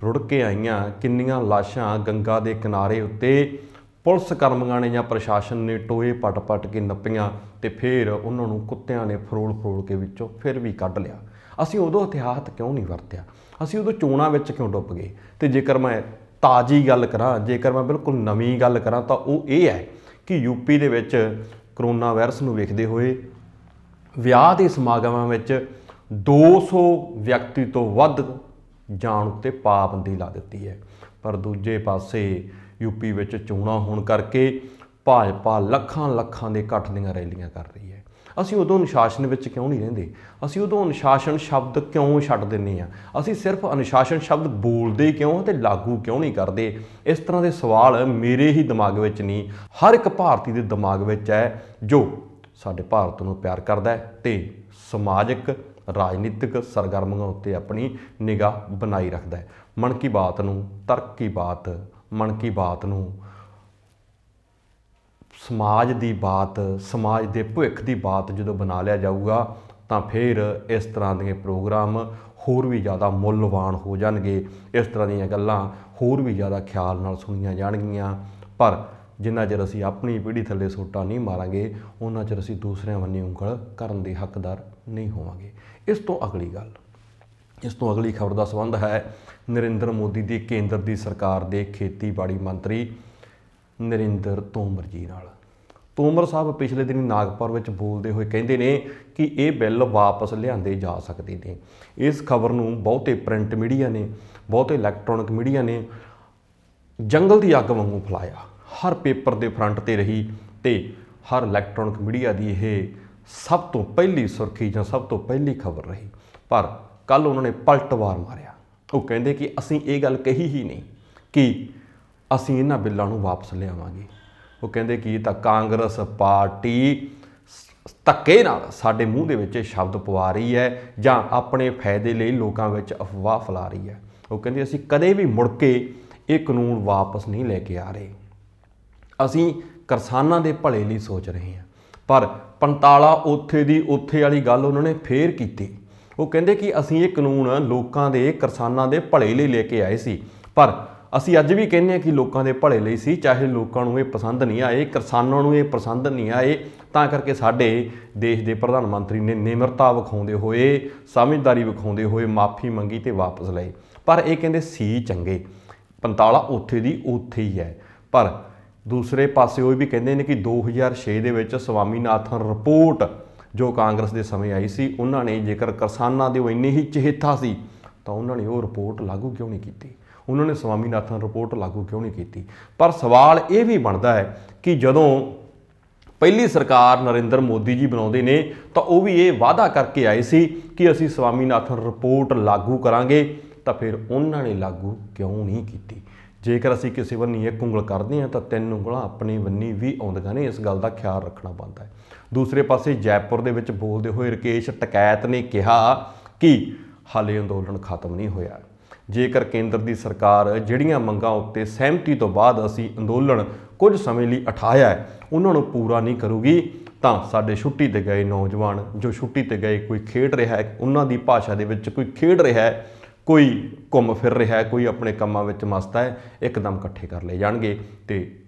ਰੁੜ ਕੇ ਆਈਆਂ, ਕਿੰਨੀਆਂ ਲਾਸ਼ਾਂ ਗੰਗਾ ਦੇ ਕਿਨਾਰੇ ਉੱਤੇ ਪੁਲਿਸ ਕਰਮੀਆਂ ਨੇ ਜਾਂ ਪ੍ਰਸ਼ਾਸਨ ਨੇ ਟੋਏ ਪੱਟ ਕੇ ਨੱਪੀਆਂ ਅਤੇ ਫਿਰ ਉਹਨਾਂ ਨੂੰ ਕੁੱਤਿਆਂ ਨੇ ਫਰੋਲ ਕੇ ਵਿੱਚੋਂ ਫਿਰ ਵੀ ਕੱਢ ਲਿਆ। ਅਸੀਂ ਉਦੋਂ ਅਹਿਤਿਆਤ ਕਿਉਂ ਨਹੀਂ ਵਰਤਿਆ? ਅਸੀਂ ਉਦੋਂ ਚੋਣਾਂ ਵਿੱਚ ਕਿਉਂ ਡੁੱਬ ਗਏ? ਅਤੇ ਜੇਕਰ ਮੈਂ ਤਾਜ਼ੀ ਗੱਲ ਕਰਾਂ, ਜੇਕਰ ਮੈਂ ਬਿਲਕੁਲ ਨਵੀਂ ਗੱਲ ਕਰਾਂ ਤਾਂ ਉਹ ਇਹ ਹੈ ਕਿ ਯੂਪੀ ਦੇ ਵਿੱਚ ਕਰੋਨਾ ਵਾਇਰਸ ਨੂੰ ਵੇਖਦੇ ਹੋਏ ਵਿਆਹ ਦੇ ਸਮਾਗਮਾਂ ਵਿੱਚ 200 ਵਿਅਕਤੀ ਤੋਂ ਵੱਧ ਜਾਣ ਉੱਤੇ ਪਾਬੰਦੀ ਲਾ ਦਿੱਤੀ ਹੈ। ਪਰ ਦੂਜੇ ਪਾਸੇ ਯੂਪੀ ਵਿੱਚ ਚੋਣਾਂ ਹੋਣ ਕਰਕੇ ਭਾਜਪਾ ਲੱਖਾਂ ਦੇ ਇਕੱਠ ਦੀਆਂ ਰੈਲੀਆਂ ਕਰ ਰਹੀ ਹੈ। ਅਸੀਂ ਉਦੋਂ ਅਨੁਸ਼ਾਸਨ ਵਿੱਚ ਕਿਉਂ ਨਹੀਂ ਰਹਿੰਦੇ? ਅਸੀਂ ਉਦੋਂ ਅਨੁਸ਼ਾਸਨ ਸ਼ਬਦ ਕਿਉਂ ਛੱਡ ਦਿੰਦੇ ਹਾਂ? ਅਸੀਂ ਸਿਰਫ ਅਨੁਸ਼ਾਸਨ ਸ਼ਬਦ ਬੋਲਦੇ ਕਿਉਂ ਅਤੇ ਲਾਗੂ ਕਿਉਂ ਨਹੀਂ ਕਰਦੇ? ਇਸ ਤਰ੍ਹਾਂ ਦੇ ਸਵਾਲ ਮੇਰੇ ਹੀ ਦਿਮਾਗ ਵਿੱਚ ਨਹੀਂ, ਹਰ ਇੱਕ ਭਾਰਤੀ ਦੇ ਦਿਮਾਗ ਵਿੱਚ ਹੈ ਜੋ ਸਾਡੇ ਭਾਰਤ ਨੂੰ ਪਿਆਰ ਕਰਦਾ ਹੈ ਅਤੇ ਸਮਾਜਿਕ ਰਾਜਨੀਤਿਕ ਸਰਗਰਮੀਆਂ ਉੱਤੇ ਆਪਣੀ ਨਿਗਾਹ ਬਣਾਈ ਰੱਖਦਾ ਹੈ। ਮਨ ਕੀ ਬਾਤ ਨੂੰ ਤਰਕ ਕੀ ਬਾਤ, ਮਨ ਕੀ ਬਾਤ ਨੂੰ ਸਮਾਜ ਦੀ ਬਾਤ, ਸਮਾਜ ਦੇ ਭਵਿੱਖ ਦੀ ਬਾਤ ਜਦੋਂ ਬਣਾ ਲਿਆ ਜਾਊਗਾ ਤਾਂ ਫਿਰ ਇਸ ਤਰ੍ਹਾਂ ਦੇ ਪ੍ਰੋਗਰਾਮ ਹੋਰ ਵੀ ਜ਼ਿਆਦਾ ਮੁੱਲਵਾਨ ਹੋ ਜਾਣਗੇ। ਇਸ ਤਰ੍ਹਾਂ ਦੀਆਂ ਗੱਲਾਂ ਹੋਰ ਵੀ ਜ਼ਿਆਦਾ ਖਿਆਲ ਨਾਲ ਸੁਣੀਆਂ ਜਾਣਗੀਆਂ। ਪਰ ਜਿੰਨਾ ਚਿਰ ਅਸੀਂ ਆਪਣੀ ਪੀੜ੍ਹੀ ਥੱਲੇ ਸੋਟਾ ਨਹੀਂ ਮਾਰਾਂਗੇ ਉਹਨਾਂ ਚਿਰ ਅਸੀਂ ਦੂਸਰਿਆਂ ਬੰਨੀ ਉਂਗਲ ਕਰਨ ਦੇ ਹੱਕਦਾਰ ਨਹੀਂ ਹੋਵਾਂਗੇ। ਇਸ ਤੋਂ ਅਗਲੀ ਖਬਰ ਦਾ ਸੰਬੰਧ ਹੈ ਨਰਿੰਦਰ ਮੋਦੀ ਦੀ ਕੇਂਦਰ ਦੀ ਸਰਕਾਰ ਦੇ ਖੇਤੀਬਾੜੀ ਮੰਤਰੀ ਨਰਿੰਦਰ ਤੋਮਰ ਜੀ ਨਾਲ। ਤੋਮਰ ਸਾਹਿਬ ਪਿਛਲੇ ਦਿਨੀ ਨਾਗਪੁਰ ਵਿੱਚ ਬੋਲਦੇ ਹੋਏ ਕਹਿੰਦੇ ਨੇ ਕਿ ਇਹ ਬਿੱਲ ਵਾਪਸ ਲਿਆਂਦੇ ਜਾ ਸਕਦੇ ਨੇ। ਇਸ ਖਬਰ ਨੂੰ ਬਹੁਤੇ ਪ੍ਰਿੰਟ ਮੀਡੀਆ ਨੇ, ਬਹੁਤੇ ਇਲੈਕਟ੍ਰੋਨਿਕ ਮੀਡੀਆ ਨੇ ਜੰਗਲ ਦੀ ਅੱਗ ਵਾਂਗੂ ਫੈਲਾਇਆ। ਹਰ ਪੇਪਰ ਦੇ ਫਰੰਟ ਤੇ ਰਹੀ ਤੇ ਹਰ ਇਲੈਕਟ੍ਰੋਨਿਕ ਮੀਡੀਆ ਦੀ ਇਹ ਸਭ ਤੋਂ ਪਹਿਲੀ ਸੁਰਖੀ ਜਾਂ ਸਭ ਤੋਂ ਪਹਿਲੀ ਖਬਰ ਰਹੀ। ਪਰ ਕੱਲ੍ਹ ਉਹਨਾਂ ਨੇ ਪਲਟਵਾਰ ਮਾਰਿਆ। ਉਹ ਕਹਿੰਦੇ ਕਿ ਅਸੀਂ ਇਹ ਗੱਲ ਕਹੀ ਹੀ ਨਹੀਂ ਕਿ ਅਸੀਂ ਇਹਨਾਂ ਬਿੱਲਾਂ ਨੂੰ ਵਾਪਸ ਲਿਆਵਾਂਗੇ। ਉਹ ਕਹਿੰਦੇ ਕਿ ਤਾਂ ਕਾਂਗਰਸ ਪਾਰਟੀ ਧੱਕੇ ਨਾਲ ਸਾਡੇ ਮੂੰਹ ਦੇ ਵਿੱਚ ਇਹ ਸ਼ਬਦ ਪਵਾ ਰਹੀ ਹੈ ਜਾਂ ਆਪਣੇ ਫਾਇਦੇ ਲਈ ਲੋਕਾਂ ਵਿੱਚ ਅਫਵਾਹ ਫੈਲਾ ਰਹੀ ਹੈ। ਉਹ ਕਹਿੰਦੇ ਅਸੀਂ ਕਦੇ ਵੀ ਮੁੜ ਕੇ ਇਹ ਕਾਨੂੰਨ ਵਾਪਸ ਨਹੀਂ ਲੈ ਕੇ ਆ ਰਹੇ, ਅਸੀਂ ਕਿਸਾਨਾਂ ਦੇ ਭਲੇ ਲਈ ਸੋਚ ਰਹੇ ਹਾਂ। ਪਰ ਪੰਤਾਲਾ ਉੱਥੇ ਦੀ ਉੱਥੇ ਵਾਲੀ ਗੱਲ ਉਹਨਾਂ ਨੇ ਫੇਰ ਕੀਤੀ। ਉਹ ਕਹਿੰਦੇ ਕਿ ਅਸੀਂ ਇਹ ਕਾਨੂੰਨ ਲੋਕਾਂ ਦੇ ਕਿਸਾਨਾਂ ਦੇ ਭਲੇ ਲਈ ਲੈ ਕੇ ਆਏ ਸੀ, ਪਰ ਅਸੀਂ ਅੱਜ ਵੀ ਕਹਿੰਦੇ ਹਾਂ ਕਿ ਲੋਕਾਂ ਦੇ ਭਲੇ ਲਈ ਸੀ, ਚਾਹੇ ਲੋਕਾਂ ਨੂੰ ਇਹ ਪਸੰਦ ਨਹੀਂ ਆਏ, ਕਿਸਾਨਾਂ ਨੂੰ ਇਹ ਪਸੰਦ ਨਹੀਂ ਆਏ। ਤਾਂ ਕਰਕੇ ਸਾਡੇ ਦੇਸ਼ ਦੇ ਪ੍ਰਧਾਨ ਮੰਤਰੀ ਨੇ ਨਿਮਰਤਾ ਵਿਖਾਉਂਦੇ ਹੋਏ, ਸਮਝਦਾਰੀ ਵਿਖਾਉਂਦੇ ਹੋਏ ਮਾਫੀ ਮੰਗੀ ਤੇ ਵਾਪਸ ਲਏ। ਪਰ ਇਹ ਕਹਿੰਦੇ ਸੀ ਚੰਗੇ, ਪੰਤਾਲਾ ਉੱਥੇ ਦੀ ਉੱਥੇ ਹੀ ਹੈ। ਪਰ ਦੂਸਰੇ ਪਾਸੇ ਉਹ ਵੀ ਕਹਿੰਦੇ ਨੇ ਕਿ 2006 ਦੇ ਵਿੱਚ ਸਵਾਮੀਨਾਥਨ ਰਿਪੋਰਟ ਜੋ ਕਾਂਗਰਸ ਦੇ ਸਮੇਂ ਆਈ ਸੀ, ਉਹਨਾਂ ਨੇ ਜੇਕਰ ਕਿਸਾਨਾਂ ਦੇ ਉਹ ਇੰਨੇ ਹੀ ਚਹੇਤਾ ਸੀ ਤਾਂ ਉਹਨਾਂ ਨੇ ਉਹ ਰਿਪੋਰਟ ਲਾਗੂ ਕਿਉਂ ਨਹੀਂ ਕੀਤੀ, ਉਹਨਾਂ ਨੇ ਸਵਾਮੀਨਾਥਨ ਰਿਪੋਰਟ ਲਾਗੂ ਕਿਉਂ ਨਹੀਂ ਕੀਤੀ। ਪਰ ਸਵਾਲ ਇਹ ਵੀ ਬਣਦਾ ਹੈ ਕਿ ਜਦੋਂ ਪਹਿਲੀ ਸਰਕਾਰ ਨਰਿੰਦਰ ਮੋਦੀ ਜੀ ਬਣਾਉਂਦੇ ਨੇ ਤਾਂ ਉਹ ਵੀ ਇਹ ਵਾਅਦਾ ਕਰਕੇ ਆਏ ਸੀ ਕਿ ਅਸੀਂ ਸਵਾਮੀਨਾਥਨ ਰਿਪੋਰਟ ਲਾਗੂ ਕਰਾਂਗੇ, ਤਾਂ ਫਿਰ ਉਹਨਾਂ ਨੇ ਲਾਗੂ ਕਿਉਂ ਨਹੀਂ ਕੀਤੀ। ਜੇਕਰ ਅਸੀਂ ਕਿਸੇ ਬੰਨੀ ਇੱਕ ਉਂਗਲ ਕਰਦੇ ਹਾਂ ਤਾਂ 3 ਉਂਗਲਾਂ ਆਪਣੀ ਬੰਨੀ ਵੀ ਆਉਂਦੀਆਂ ਨੇ, ਇਸ ਗੱਲ ਦਾ ਖਿਆਲ ਰੱਖਣਾ ਬਣਦਾ ਹੈ। ਦੂਸਰੇ ਪਾਸੇ ਜੈਪੁਰ ਦੇ ਵਿੱਚ ਬੋਲਦੇ ਹੋਏ ਰਕੇਸ਼ ਟਕੈਤ ਨੇ ਕਿਹਾ ਕਿ ਹਾਲੇ ਅੰਦੋਲਨ ਖਤਮ ਨਹੀਂ ਹੋਇਆ। ਜੇਕਰ ਕੇਂਦਰ ਦੀ ਸਰਕਾਰ ਜਿਹੜੀਆਂ ਮੰਗਾਂ ਉੱਤੇ ਸਹਿਮਤੀ ਤੋਂ ਬਾਅਦ ਅਸੀਂ ਅੰਦੋਲਨ ਕੁਝ ਸਮੇਂ ਲਈ ਉਠਾਇਆ ਹੈ ਉਹਨਾਂ ਨੂੰ ਪੂਰਾ ਨਹੀਂ ਕਰੂਗੀ ਤਾਂ ਸਾਡੇ ਛੁੱਟੀ 'ਤੇ ਗਏ ਨੌਜਵਾਨ ਜੋ ਛੁੱਟੀ 'ਤੇ ਗਏ, ਕੋਈ ਖੇਡ ਰਿਹਾ ਹੈ, ਉਹਨਾਂ ਦੀ ਭਾਸ਼ਾ ਦੇ ਵਿੱਚ ਕੋਈ ਖੇਡ ਰਿਹਾ ਹੈ, ਕੋਈ ਘੁੰਮ ਫਿਰ ਰਿਹਾ ਹੈ, ਕੋਈ ਆਪਣੇ ਕੰਮਾਂ ਵਿੱਚ ਮਸਤ ਹੈ, ਇੱਕਦਮ ਇਕੱਠੇ ਕਰ ਲਏ ਜਾਣਗੇ ਤੇ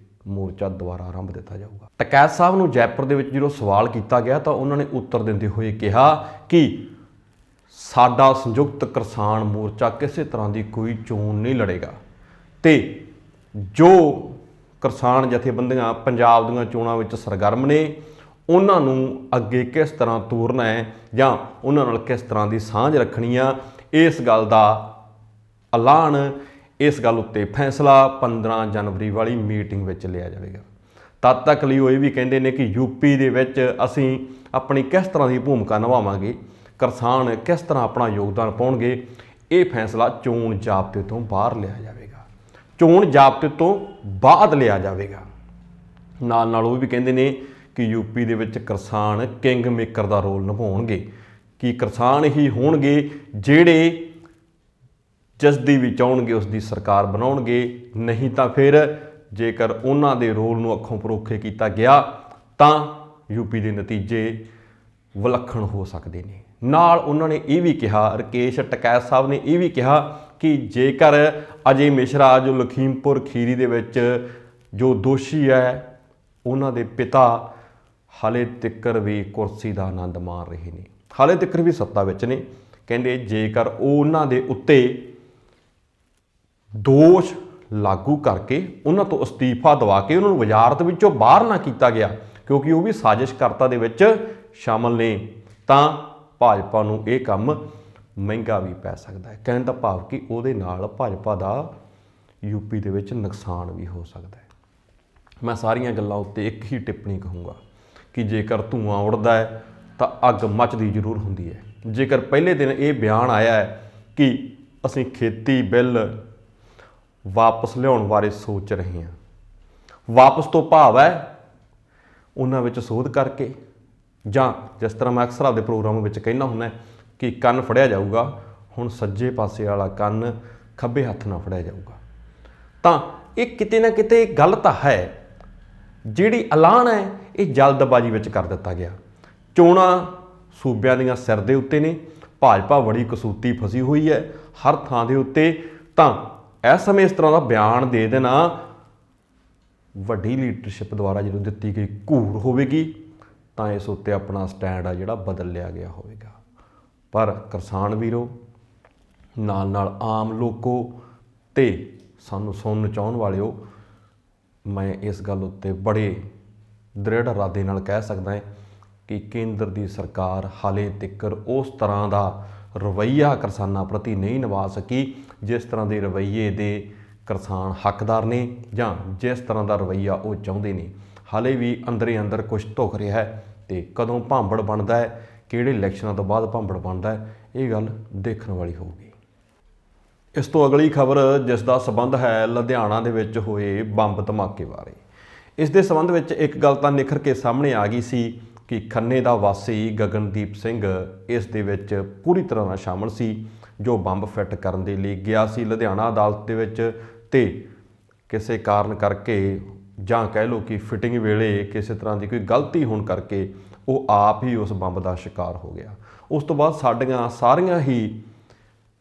ਮੋਰਚਾ ਦੁਬਾਰਾ ਆਰੰਭ ਦਿੱਤਾ ਜਾਊਗਾ। ਟਕੈਤ ਸਾਹਿਬ ਨੂੰ ਜੈਪੁਰ ਦੇ ਵਿੱਚ ਜਦੋਂ ਸਵਾਲ ਕੀਤਾ ਗਿਆ ਤਾਂ ਉਹਨਾਂ ਨੇ ਉੱਤਰ ਦਿੰਦੇ ਹੋਏ ਕਿਹਾ ਕਿ ਸਾਡਾ ਸੰਯੁਕਤ ਕਿਸਾਨ ਮੋਰਚਾ ਕਿਸੇ ਤਰ੍ਹਾਂ ਦੀ ਕੋਈ ਚੋਣ ਨਹੀਂ ਲੜੇਗਾ ਤੇ ਜੋ ਕਿਸਾਨ ਜਥੇਬੰਦੀਆਂ ਪੰਜਾਬ ਦੀਆਂ ਚੋਣਾਂ ਵਿੱਚ ਸਰਗਰਮ ਨੇ ਉਹਨਾਂ ਨੂੰ ਅੱਗੇ ਕਿਸ ਤਰ੍ਹਾਂ ਤੋਰਨਾ ਹੈ ਜਾਂ ਉਹਨਾਂ ਨਾਲ ਕਿਸ ਤਰ੍ਹਾਂ ਦੀ ਸਾਂਝ ਰੱਖਣੀ ਆ, ਇਸ ਗੱਲ ਦਾ ਐਲਾਨ, ਇਸ ਗੱਲ ਉੱਤੇ ਫੈਸਲਾ 15 ਜਨਵਰੀ ਵਾਲੀ ਮੀਟਿੰਗ ਵਿੱਚ ਲਿਆ ਜਾਵੇਗਾ। ਤਦ ਤੱਕ ਲਈ ਉਹ ਇਹ ਵੀ ਕਹਿੰਦੇ ਨੇ ਕਿ ਯੂਪੀ ਦੇ ਵਿੱਚ ਅਸੀਂ ਆਪਣੀ ਕਿਸ ਤਰ੍ਹਾਂ ਦੀ ਭੂਮਿਕਾ ਨਿਭਾਵਾਂਗੇ, ਕਿਸਾਨ ਕਿਸ ਤਰ੍ਹਾਂ ਆਪਣਾ ਯੋਗਦਾਨ ਪਾਉਣਗੇ, ਇਹ ਫੈਸਲਾ ਚੋਣ ਜ਼ਾਬਤੇ ਤੋਂ ਬਾਹਰ ਲਿਆ ਜਾਵੇਗਾ, ਚੋਣ ਜ਼ਾਬਤੇ ਤੋਂ ਬਾਅਦ ਲਿਆ ਜਾਵੇਗਾ। ਨਾਲ ਉਹ ਵੀ ਕਹਿੰਦੇ ਨੇ ਕਿ ਯੂਪੀ ਦੇ ਵਿੱਚ ਕਿਸਾਨ ਕਿੰਗ ਮੇਕਰ ਦਾ ਰੋਲ ਨਿਭਾਉਣਗੇ, ਕਿ ਕਿਸਾਨ ਹੀ ਹੋਣਗੇ ਜਿਹੜੇ ਜਿਸ ਦੀ ਵੀ ਚਾਹੁਣਗੇ ਉਸ ਦੀ ਸਰਕਾਰ ਬਣਾਉਣਗੇ। ਨਹੀਂ ਤਾਂ ਫਿਰ ਜੇਕਰ ਉਹਨਾਂ ਦੇ ਰੋਲ ਨੂੰ ਅੱਖੋਂ ਪਰੋਖੇ ਕੀਤਾ ਗਿਆ ਤਾਂ ਯੂਪੀ ਦੇ ਨਤੀਜੇ ਵਿਲੱਖਣ ਹੋ ਸਕਦੇ ਨੇ। ਨਾਲ ਉਹਨਾਂ ਨੇ ਇਹ ਵੀ ਕਿਹਾ, ਰਕੇਸ਼ ਟਕੈਤ ਸਾਹਿਬ ਨੇ ਇਹ ਵੀ ਕਿਹਾ ਕਿ ਜੇਕਰ ਅਜੇ ਮਿਸ਼ਰਾ ਜੋ ਲਖੀਮਪੁਰ ਖੀਰੀ ਦੇ ਵਿੱਚ ਜੋ ਦੋਸ਼ੀ ਹੈ ਉਹਨਾਂ ਦੇ ਪਿਤਾ ਹਾਲੇ ਤੱਕ ਵੀ ਕੁਰਸੀ ਦਾ ਆਨੰਦ ਮਾਣ ਰਹੇ ਨੇ, ਹਾਲੇ ਤੱਕ ਵੀ ਸੱਤਾ ਵਿੱਚ ਨੇ। ਕਹਿੰਦੇ ਜੇਕਰ ਉਹਨਾਂ ਦੇ ਉੱਤੇ ਦੋਸ਼ ਲਾਗੂ ਕਰਕੇ ਉਹਨਾਂ ਤੋਂ ਅਸਤੀਫਾ ਦਵਾ ਕੇ ਉਹਨਾਂ ਨੂੰ ਵਜ਼ਾਰਤ ਵਿੱਚੋਂ ਬਾਹਰ ਨਾ ਕੀਤਾ ਗਿਆ ਕਿਉਂਕਿ ਉਹ ਵੀ ਸਾਜ਼ਿਸ਼ਕਰਤਾ ਦੇ ਵਿੱਚ ਸ਼ਾਮਲ ਨੇ, ਤਾਂ ਭਾਜਪਾ ਨੂੰ ਇਹ ਕੰਮ ਮਹਿੰਗਾ ਵੀ ਪੈ ਸਕਦਾ ਹੈ। ਕਹਿਣ ਦਾ ਭਾਵ ਕਿ ਉਹਦੇ ਨਾਲ ਭਾਜਪਾ ਦਾ ਯੂਪੀ ਦੇ ਵਿੱਚ ਨੁਕਸਾਨ ਵੀ ਹੋ ਸਕਦਾ ਹੈ। ਮੈਂ ਸਾਰੀਆਂ ਗੱਲਾਂ ਉੱਤੇ ਇੱਕ ਹੀ ਟਿੱਪਣੀ ਕਹੂੰਗਾ ਕਿ ਜੇਕਰ ਧੂੰਆਂ ਉੱਡਦਾ ਹੈ ਤਾਂ ਅੱਗ ਮੱਚਦੀ ਜ਼ਰੂਰ ਹੁੰਦੀ ਹੈ। ਜੇਕਰ ਪਹਿਲੇ ਦਿਨ ਇਹ ਬਿਆਨ ਆਇਆ ਹੈ ਕਿ ਅਸੀਂ ਖੇਤੀ ਬਿੱਲ ਵਾਪਸ ਲਿਆਉਣ ਬਾਰੇ ਸੋਚ ਰਹੇ ਹਾਂ, ਵਾਪਸ ਤੋਂ ਭਾਵ ਹੈ ਉਹਨਾਂ ਵਿੱਚ ਸੋਧ ਕਰਕੇ, ਜਾਂ ਜਿਸ ਤਰ੍ਹਾਂ ਮੈਂ ਅਕਸਰ ਆਪਦੇ ਪ੍ਰੋਗਰਾਮ ਵਿੱਚ ਕਹਿੰਦਾ ਹੁੰਦਾ ਕਿ ਕੰਨ ਫੜਿਆ ਜਾਊਗਾ, ਹੁਣ ਸੱਜੇ ਪਾਸੇ ਵਾਲਾ ਕੰਨ ਖੱਬੇ ਹੱਥ ਨਾਲ ਫੜਿਆ ਜਾਊਗਾ। ਤਾਂ ਇਹ ਕਿਤੇ ਨਾ ਕਿਤੇ ਗਲਤ ਹੈ। ਜਿਹੜੀ ਐਲਾਨ ਹੈ ਇਹ ਜਲਦਬਾਜ਼ੀ ਵਿੱਚ ਕਰ ਦਿੱਤਾ ਗਿਆ। ਚੋਣਾਂ ਸੂਬਿਆਂ ਦੀਆਂ ਸਿਰ ਦੇ ਉੱਤੇ ਨੇ, ਭਾਜਪਾ ਬੜੀ ਕਸੂਤੀ ਫਸੀ ਹੋਈ ਹੈ ਹਰ ਥਾਂ ਦੇ ਉੱਤੇ। ਤਾਂ ਇਸ ਸਮੇਂ ਇਸ ਤਰ੍ਹਾਂ ਦਾ ਬਿਆਨ ਦੇ ਦੇਣਾ ਵੱਡੀ ਲੀਡਰਸ਼ਿਪ ਦੁਆਰਾ ਜਦੋਂ ਦਿੱਤੀ ਗਈ ਘੂਰ ਹੋਵੇਗੀ ਤਾਂ ਇਸ ਉੱਤੇ ਆਪਣਾ ਸਟੈਂਡ ਆ ਜਿਹੜਾ ਬਦਲ ਲਿਆ ਗਿਆ ਹੋਵੇਗਾ। ਪਰ ਕਿਸਾਨ ਵੀਰੋ, ਨਾਲ ਨਾਲ ਆਮ ਲੋਕੋ ਤੇ ਸਾਨੂੰ ਸੁਣਨ ਚਾਹੁਣ ਵਾਲਿਓ, ਮੈਂ ਇਸ ਗੱਲ ਉੱਤੇ ਬੜੇ ਦ੍ਰਿੜ ਇਰਾਦੇ ਨਾਲ ਕਹਿ ਸਕਦਾ ਹਾਂ ਕਿ ਕੇਂਦਰ ਦੀ ਸਰਕਾਰ ਹਾਲੇ ਤੱਕ ਉਸ ਤਰ੍ਹਾਂ ਦਾ ਰਵੱਈਆ ਕਿਸਾਨਾਂ ਪ੍ਰਤੀ ਨਹੀਂ ਨਿਭਾ ਸਕੀ ਜਿਸ ਤਰ੍ਹਾਂ ਦੇ ਰਵੱਈਏ ਦੇ ਕਿਸਾਨ ਹੱਕਦਾਰ ਨੇ ਜਾਂ ਜਿਸ ਤਰ੍ਹਾਂ ਦਾ ਰਵੱਈਆ ਉਹ ਚਾਹੁੰਦੇ ਨੇ। ਹਾਲੇ ਵੀ ਅੰਦਰੇ ਅੰਦਰ ਕੁਝ ਧੁਖ ਰਿਹਾ ਹੈ ਤੇ ਕਦੋਂ ਭਾਂਬੜ ਬਣਦਾ ਹੈ, ਕਿਹੜੇ ਇਲੈਕਸ਼ਨਾਂ ਤੋਂ ਬਾਅਦ ਭਾਂਬੜ ਬਣਦਾ ਹੈ, ਇਹ ਗੱਲ ਦੇਖਣ ਵਾਲੀ ਹੋਊਗੀ। ਇਸ ਤੋਂ ਅਗਲੀ ਖਬਰ ਜਿਸ ਦਾ ਸੰਬੰਧ ਹੈ ਲੁਧਿਆਣਾ ਦੇ ਵਿੱਚ ਹੋਏ ਬੰਬ ਧਮਾਕੇ ਬਾਰੇ। ਇਸ ਦੇ ਸੰਬੰਧ ਵਿੱਚ ਇੱਕ ਗੱਲ ਤਾਂ ਨਿਖਰ ਕੇ ਸਾਹਮਣੇ ਆ ਗਈ ਸੀ ਕਿ ਖੰਨੇ ਦਾ ਵਾਸੀ ਗਗਨਦੀਪ ਸਿੰਘ ਇਸ ਦੇ ਵਿੱਚ ਪੂਰੀ ਤਰ੍ਹਾਂ ਨਾਲ ਸ਼ਾਮਲ ਸੀ, ਜੋ ਬੰਬ ਫਿੱਟ ਕਰਨ ਦੇ ਲਈ ਗਿਆ ਸੀ ਲੁਧਿਆਣਾ ਅਦਾਲਤ ਦੇ ਵਿੱਚ ਤੇ ਕਿਸੇ ਕਾਰਨ ਕਰਕੇ ਜਾਂ ਕਹਿ ਲਓ ਕਿ ਫਿਟਿੰਗ ਵੇਲੇ ਕਿਸੇ ਤਰ੍ਹਾਂ ਦੀ ਕੋਈ ਗਲਤੀ ਹੋਣ ਕਰਕੇ ਉਹ ਆਪ ਹੀ ਉਸ ਬੰਬ ਦਾ ਸ਼ਿਕਾਰ ਹੋ ਗਿਆ। ਉਸ ਤੋਂ ਬਾਅਦ ਸਾਡੀਆਂ ਸਾਰੀਆਂ ਹੀ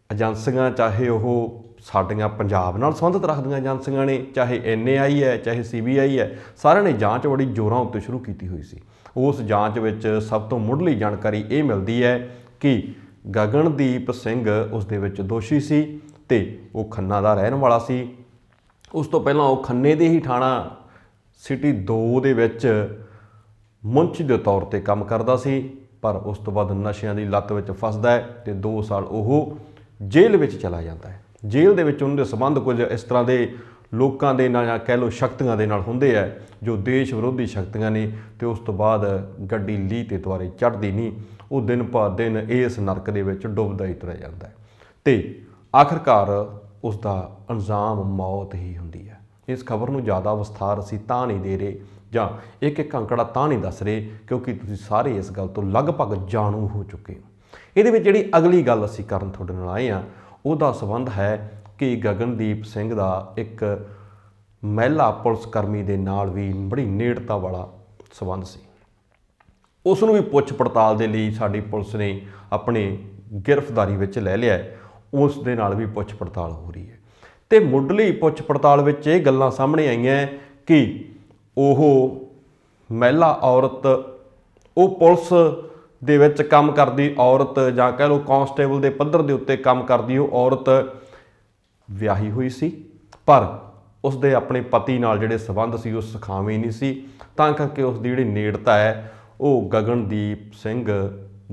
ਏਜੰਸੀਆਂ, ਚਾਹੇ ਉਹ ਸਾਡੀਆਂ ਪੰਜਾਬ ਨਾਲ ਸੰਬੰਧਿਤ ਰੱਖਦੀਆਂ ਏਜੰਸੀਆਂ ਨੇ, ਚਾਹੇ NAI ਹੈ, ਚਾਹੇ CBI ਹੈ, ਸਾਰਿਆਂ ਨੇ ਜਾਂਚ ਬੜੀ ਜ਼ੋਰਾਂ ਉੱਤੇ ਸ਼ੁਰੂ ਕੀਤੀ ਹੋਈ ਸੀ। ਉਸ ਜਾਂਚ ਵਿੱਚ ਸਭ ਤੋਂ ਮੁੱਢਲੀ ਜਾਣਕਾਰੀ ਇਹ ਮਿਲਦੀ ਹੈ ਕਿ ਗਗਨਦੀਪ ਸਿੰਘ ਉਸ ਦੇ ਵਿੱਚ ਦੋਸ਼ੀ ਸੀ ਤੇ ਉਹ ਖੰਨਾ ਦਾ ਰਹਿਣ ਵਾਲਾ ਸੀ। ਉਸ ਤੋਂ ਪਹਿਲਾਂ ਉਹ ਖੰਨੇ ਦੇ ਹੀ ਥਾਣਾ ਸਿਟੀ 2 ਦੇ ਵਿੱਚ ਮੁੰਸ਼ੀ ਦੇ ਤੌਰ ਤੇ ਕੰਮ ਕਰਦਾ ਸੀ, ਪਰ ਉਸ ਤੋਂ ਬਾਅਦ ਨਸ਼ਿਆਂ ਦੀ ਲੱਤ ਵਿੱਚ ਫਸਦਾ ਹੈ ਤੇ 2 ਸਾਲ ਉਹ ਜੇਲ੍ਹ ਵਿੱਚ ਚਲਾ ਜਾਂਦਾ ਹੈ। ਜੇਲ੍ਹ ਦੇ ਵਿੱਚ ਉਹਨਾਂ ਦੇ ਸੰਬੰਧ ਕੁਝ ਇਸ ਤਰ੍ਹਾਂ ਦੇ ਲੋਕਾਂ ਦੇ ਨਾਲ ਜਾਂ ਕਹਿ ਲਓ ਸ਼ਕਤੀਆਂ ਦੇ ਨਾਲ ਹੁੰਦੇ ਆ ਜੋ ਦੇਸ਼ ਵਿਰੋਧੀ ਸ਼ਕਤੀਆਂ ਨੇ ਤੇ ਉਸ ਤੋਂ ਬਾਅਦ ਗੱਡੀ ਲੀਹ ਤੇ ਦੁਆਰੇ ਚੜ੍ਹਦੀ ਨਹੀਂ, ਉਹ ਦਿਨ ਪਰ ਦਿਨ ਇਸ ਨਰਕ ਦੇ ਵਿੱਚ ਡੁੱਬਦਾ ਹੀ ਤੁਰਿਆ ਜਾਂਦਾ ਹੈ ਤੇ ਆਖਿਰਕਾਰ ਉਸ ਦਾ ਅੰਜਾਮ ਮੌਤ ਹੀ ਹੁੰਦੀ ਹੈ। ਇਸ ਖਬਰ ਨੂੰ ਜ਼ਿਆਦਾ ਵਿਸਥਾਰ ਅਸੀਂ ਤਾਂ ਨਹੀਂ ਦੇ ਰਹੇ ਜਾਂ ਇੱਕ ਇੱਕ ਅੰਕੜਾ ਤਾਂ ਨਹੀਂ ਦੱਸ ਰਹੇ ਕਿਉਂਕਿ ਤੁਸੀਂ ਸਾਰੇ ਇਸ ਗੱਲ ਤੋਂ ਲਗਭਗ ਜਾਣੂ ਹੋ ਚੁੱਕੇ ਹੋ। ਇਹਦੇ ਵਿੱਚ ਜਿਹੜੀ ਅਗਲੀ ਗੱਲ ਅਸੀਂ ਕਰਨ ਤੁਹਾਡੇ ਨਾਲ ਆਏ ਹਾਂ ਉਹਦਾ ਸੰਬੰਧ ਹੈ ਕਿ ਗਗਨਦੀਪ ਸਿੰਘ ਦਾ ਇੱਕ ਮਹਿਲਾ ਪੁਲਿਸ ਕਰਮੀ ਦੇ ਨਾਲ ਵੀ ਬੜੀ ਨੇੜਤਾ ਵਾਲਾ ਸੰਬੰਧ ਸੀ। ਉਸ ਨੂੰ ਵੀ ਪੁੱਛ ਪੜਤਾਲ ਦੇ ਲਈ ਸਾਡੀ ਪੁਲਿਸ ਨੇ ਆਪਣੀ ਗ੍ਰਿਫਤਾਰੀ ਵਿੱਚ ਲੈ ਲਿਆ। ਉਸ ਦੇ ਨਾਲ ਵੀ ਪੁੱਛ ਪੜਤਾਲ ਹੋ ਰਹੀ ਹੈ ਤੇ ਮੁੱਢਲੀ ਪੁੱਛ ਪੜਤਾਲ ਵਿੱਚ ਇਹ ਗੱਲਾਂ ਸਾਹਮਣੇ ਆਈਆਂ ਕਿ ਉਹ ਮਹਿਲਾ ਔਰਤ, ਉਹ ਪੁਲਿਸ ਦੇ ਵਿੱਚ ਕੰਮ ਕਰਦੀ ਔਰਤ ਜਾਂ ਕਹਿ ਲਓ ਕਾਂਸਟੇਬਲ ਦੇ ਪੱਧਰ ਦੇ ਉੱਤੇ ਕੰਮ ਕਰਦੀ ਉਹ ਔਰਤ ਵਿਆਹੀ ਹੋਈ ਸੀ, ਪਰ ਉਸ ਦੇ ਆਪਣੇ ਪਤੀ ਨਾਲ ਜਿਹੜੇ ਸੰਬੰਧ ਸੀ ਉਹ ਸੁਖਾਵੇਂ ਨਹੀਂ ਸੀ, ਤਾਂ ਕਰਕੇ ਉਸ ਦੀ ਜਿਹੜੀ ਨੇੜਤਾ ਹੈ ਉਹ ਗਗਨਦੀਪ ਸਿੰਘ